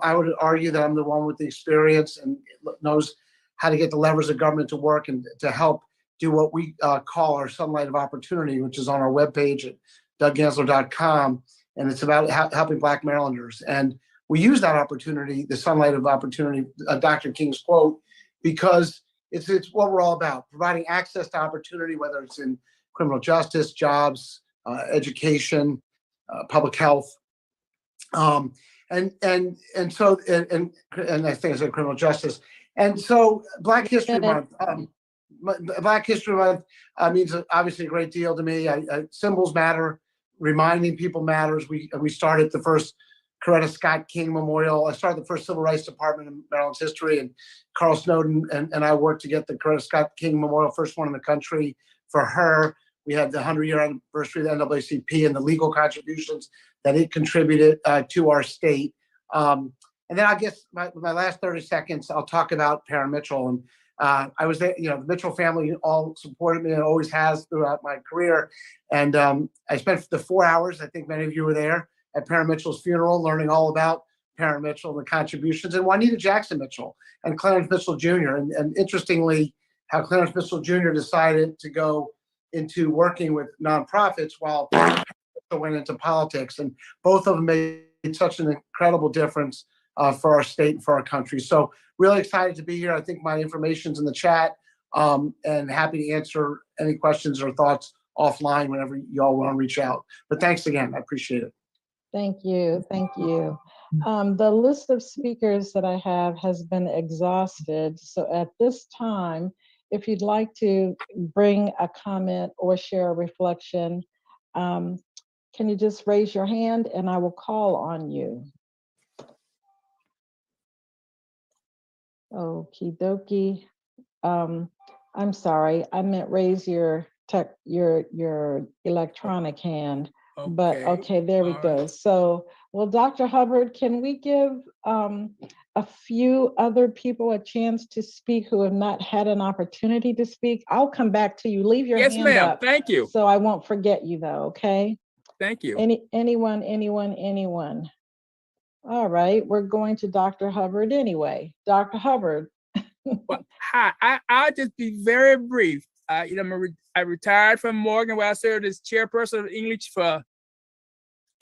Speaker 14: I would argue that I'm the one with the experience and knows how to get the levers of government to work and to help do what we call our Sunlight of Opportunity, which is on our webpage at douggansler.com. And it's about helping Black Marylanders. And we use that opportunity, the Sunlight of Opportunity, Dr. King's quote, because it's what we're all about, providing access to opportunity, whether it's in criminal justice, jobs, education, public health. And I think I said criminal justice. And so Black History Month, Black History Month means obviously a great deal to me. Symbols matter, reminding people matters. We started the first Coretta Scott King Memorial. I started the first Civil Rights Department in Maryland's history, and Carl Snowden and I worked to get the Coretta Scott King Memorial, first one in the country for her. We had the 100-year anniversary of the NAACP and the legal contributions that it contributed to our state. And then I guess my last 30 seconds, I'll talk about Parren Mitchell. And I was there, the Mitchell family all supported me and always has throughout my career. And I spent the 4 hours, I think many of you were there, at Parren Mitchell's funeral, learning all about Parren Mitchell and the contributions, and Juanita Jackson Mitchell and Clarence Mitchell Jr. And interestingly, how Clarence Mitchell Jr. decided to go into working with nonprofits while Mitchell went into politics. And both of them made such an incredible difference for our state and for our country. So really excited to be here. I think my information's in the chat, and happy to answer any questions or thoughts offline whenever y'all want to reach out. But thanks again, I appreciate it.
Speaker 4: Thank you, thank you. The list of speakers that I have has been exhausted. So at this time, if you'd like to bring a comment or share a reflection, can you just raise your hand and I will call on you. Okie dokie. I'm sorry, I meant raise your electronic hand. Okay. But okay, there we go. So, well, Dr. Hubbard, can we give a few other people a chance to speak who have not had an opportunity to speak? I'll come back to you. Leave your hand up.
Speaker 7: Thank you.
Speaker 4: So I won't forget you though, okay?
Speaker 7: Thank you.
Speaker 4: Anyone? All right, we're going to Dr. Hubbard anyway. Dr. Hubbard.
Speaker 7: Well, hi, I'll just be very brief. I retired from Morgan, where I served as chairperson of English for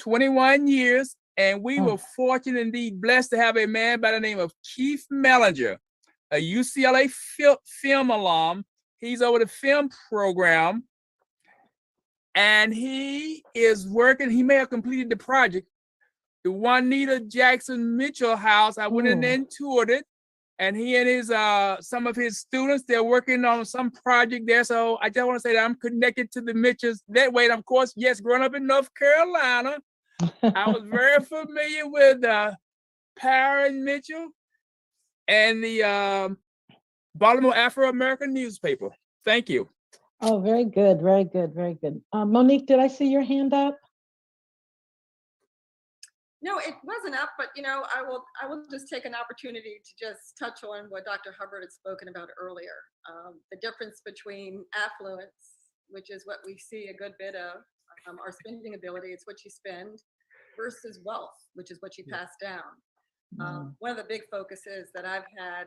Speaker 7: 21 years. And we were fortunate, indeed blessed, to have a man by the name of Keith Mellinger, a UCLA film alum. He's over the film program. And he is working, he may have completed the project, the Juanita Jackson Mitchell house. I went in there and toured it. And he and his some of his students, they're working on some project there. So I just want to say that I'm connected to the Mitchells that way. And of course, yes, growing up in North Carolina, I was very familiar with Parren Mitchell and the Baltimore Afro-American newspaper. Thank you.
Speaker 4: Oh, very good, very good, very good. Monique, did I see your hand up?
Speaker 11: No, it wasn't up, but I will just take an opportunity to just touch on what Dr. Hubbard had spoken about earlier. The difference between affluence, which is what we see a good bit of, our spending ability, it's what you spend, versus wealth, which is what you pass down. One of the big focuses that I've had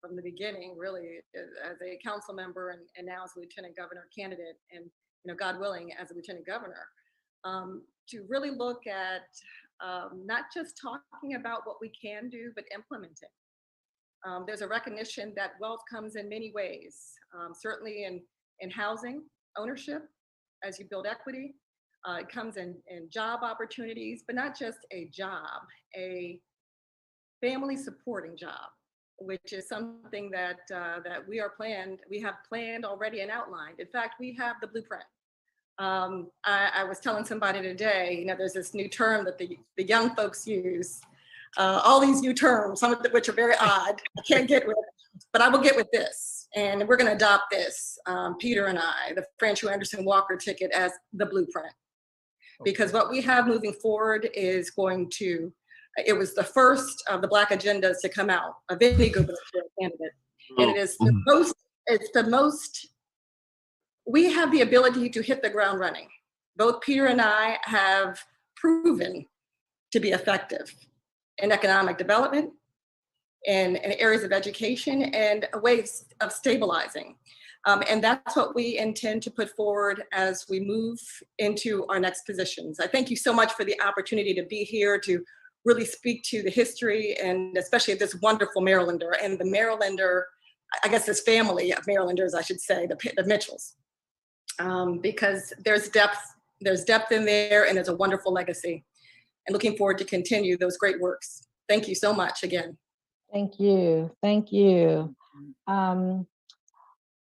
Speaker 11: from the beginning, really, as a council member and now as a lieutenant governor candidate, and God willing, as a lieutenant governor, to really look at not just talking about what we can do, but implementing. There's a recognition that wealth comes in many ways, certainly in housing ownership, as you build equity. It comes in job opportunities, but not just a job, a family supporting job, which is something that we have planned already and outlined. In fact, we have the blueprint. I was telling somebody today, there's this new term that the young folks use, all these new terms, some of which are very odd. I can't get with it, but I will get with this. And we're going to adopt this, Peter and I, the Franchu Anderson Walker ticket, as the blueprint. Because what we have moving forward is it was the first of the Black agendas to come out of any gubernatorial candidate. And it is the most, we have the ability to hit the ground running. Both Peter and I have proven to be effective in economic development, in areas of education, and ways of stabilizing. And that's what we intend to put forward as we move into our next positions. I thank you so much for the opportunity to be here to really speak to the history, and especially of this wonderful Marylander and the Marylander, I guess this family of Marylanders, I should say, the Mitchells. Because there's depth in there, and there's a wonderful legacy. And looking forward to continue those great works. Thank you so much again.
Speaker 4: Thank you, thank you.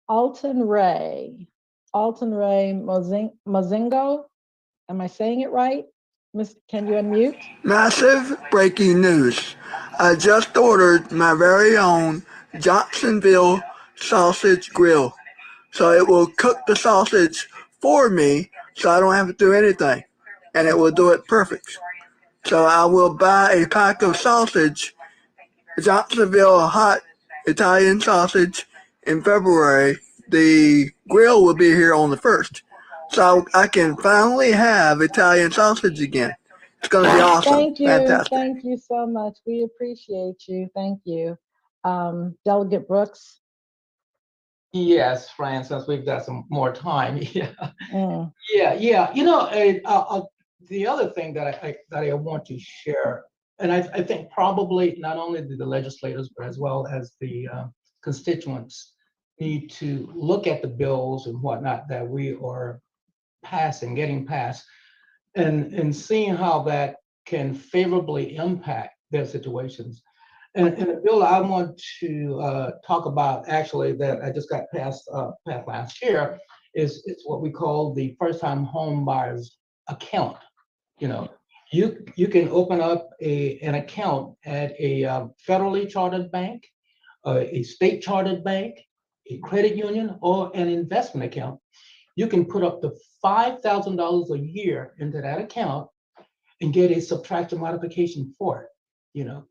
Speaker 4: Alton Ray Mozingo, am I saying it right? Can you unmute?
Speaker 15: Massive breaking news. I just ordered my very own Johnsonville sausage grill. So it will cook the sausage for me, so I don't have to do anything. And it will do it perfect. So I will buy a pack of sausage, Johnsonville hot Italian sausage, in February, the grill will be here on the 1st. So I can finally have Italian sausage again. It's going to be awesome.
Speaker 4: Thank you.
Speaker 15: Fantastic.
Speaker 4: Thank you so much. We appreciate you. Thank you. Delegate Brooks.
Speaker 12: Yes, Fran, since we've got some more time. Yeah.
Speaker 4: Mm.
Speaker 12: Yeah. You know, the other thing that I want to share, and I think probably not only the legislators, but as well as the constituents need to look at the bills and whatnot that we are getting passed, and seeing how that can favorably impact their situations. And the bill I want to talk about, actually, that I just got passed last year, is what we call the first-time home buyers account. You know, you can open up an account at a federally chartered bank, a state chartered bank, a credit union, or an investment account. You can put up to $5,000 a year into that account and get a subtraction modification for it. You know,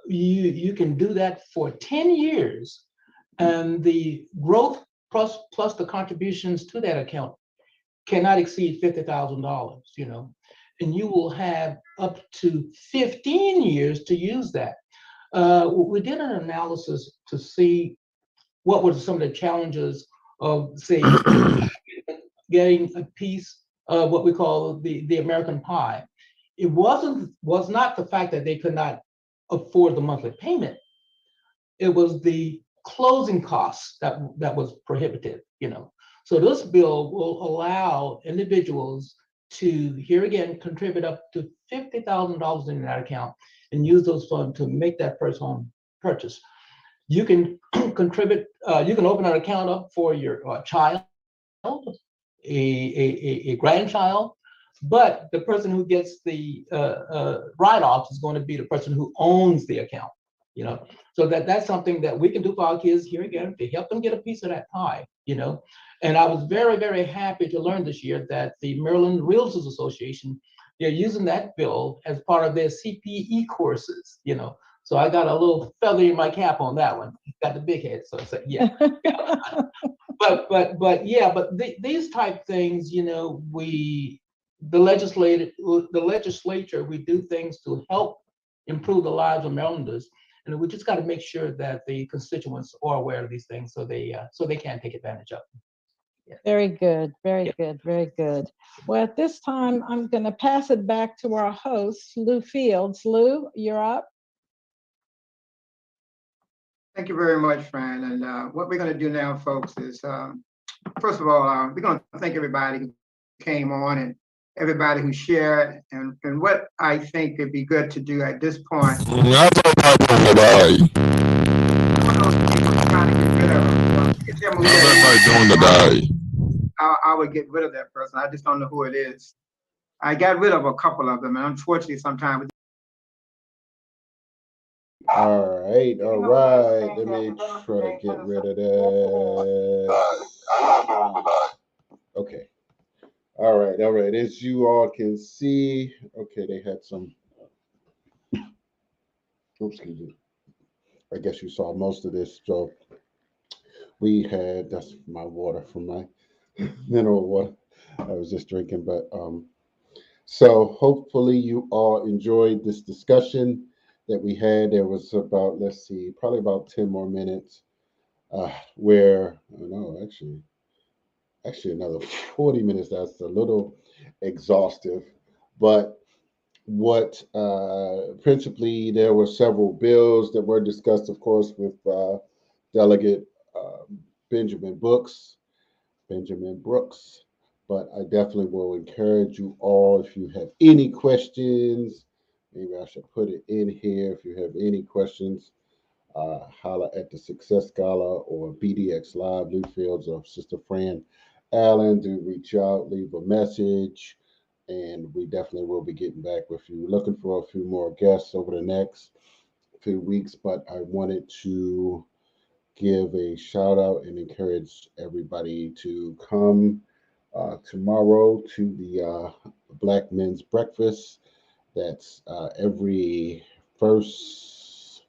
Speaker 12: you can do that for 10 years, and the growth plus the contributions to that account cannot exceed $50,000. You know, and you will have up to 15 years to use that. We did an analysis to see what were some of the challenges of, say, getting a piece of what we call the American pie. It was not the fact that they could not afford the monthly payment. It was the closing costs that was prohibitive, you know. So this bill will allow individuals to, here again, contribute up to $50,000 in that account and use those funds to make that first home purchase. You can contribute, you can open an account up for your child, a grandchild, but the person who gets the write-off is going to be the person who owns the account, you know. So that's something that we can do for our kids here again to help them get a piece of that pie, you know. And I was very, very happy to learn this year that the Maryland Realtors Association, they're using that bill as part of their CPE courses, you know. So I got a little feather in my cap on that one. Got the big head, so I said, yeah. but these type things, you know, the legislature, we do things to help improve the lives of Marylanders, and we just got to make sure that the constituents are aware of these things so they can take advantage of them. Yeah.
Speaker 4: Very good, very good, very good. Well, at this time, I'm going to pass it back to our host, Lou Fields. Lou, you're up.
Speaker 3: Thank you very much, Fran. And what we're going to do now, folks, is first of all, we're going to thank everybody who came on and everybody who shared. And what I think would be good to do at this point. I would get rid of that person. I just don't know who it is. I got rid of a couple of them, and unfortunately, sometimes.
Speaker 1: All right. Let me try to get rid of that. Okay. All right. As you all can see, okay, they had some. Oops, excuse me. I guess you saw most of this. So we had, that's my water from my mineral water I was just drinking. But so hopefully you all enjoyed this discussion that we had. There was about, let's see, probably about 10 more minutes where, no, actually another 40 minutes. That's a little exhaustive, but what principally there were several bills that were discussed, of course, with Delegate Benjamin Brooks, but I definitely will encourage you all, if you have any questions, maybe I should put it in here. If you have any questions, holla at the Success Gala or BDX Live, Lou Fields or Sister Fran Allen. Do reach out, leave a message, and we definitely will be getting back with you. Looking for a few more guests over the next few weeks, but I wanted to give a shout out and encourage everybody to come tomorrow to the Black Men's Breakfast. That's every first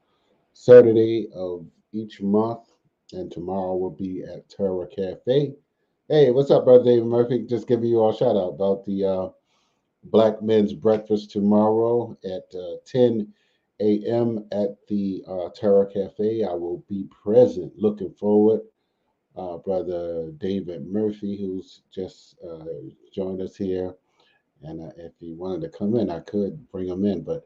Speaker 1: Saturday of each month And tomorrow we'll be at Terra Cafe. Hey, what's up, brother David Murphy? Just giving you all a shout out about the Black Men's Breakfast tomorrow at 10 a.m. at the Terra Cafe. I will be present. Looking forward. Brother David Murphy, who's just joined us here. And if he wanted to come in, I could bring him in, but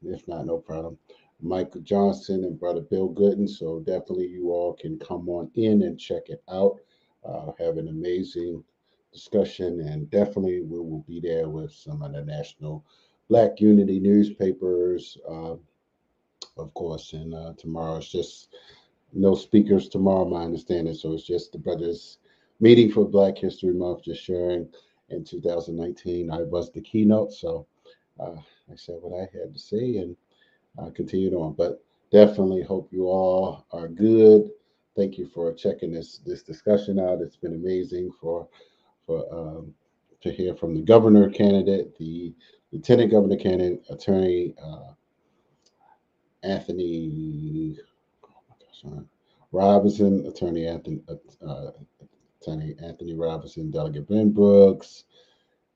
Speaker 1: if not, no problem. Michael Johnson and Brother Bill Gooden. So definitely you all can come on in and check it out. Have an amazing discussion, and definitely we will be there with some of the national Black Unity newspapers, of course. And tomorrow it's just no speakers tomorrow, my understanding. So it's just the brothers meeting for Black History Month, just sharing. In 2019, I was the keynote. So I said what I had to say and continued on. But definitely hope you all are good. Thank you for checking this discussion out. It's been amazing to hear from the governor candidate, the lieutenant governor candidate, attorney Anthony Robinson, attorney Anthony Robinson, Delegate Ben Brooks,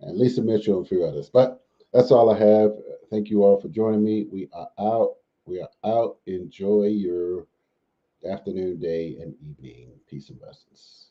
Speaker 1: and Lisa Mitchell, and a few others. But that's all I have. Thank you all for joining me. We are out. We are out. Enjoy your afternoon, day, and evening. Peace and blessings.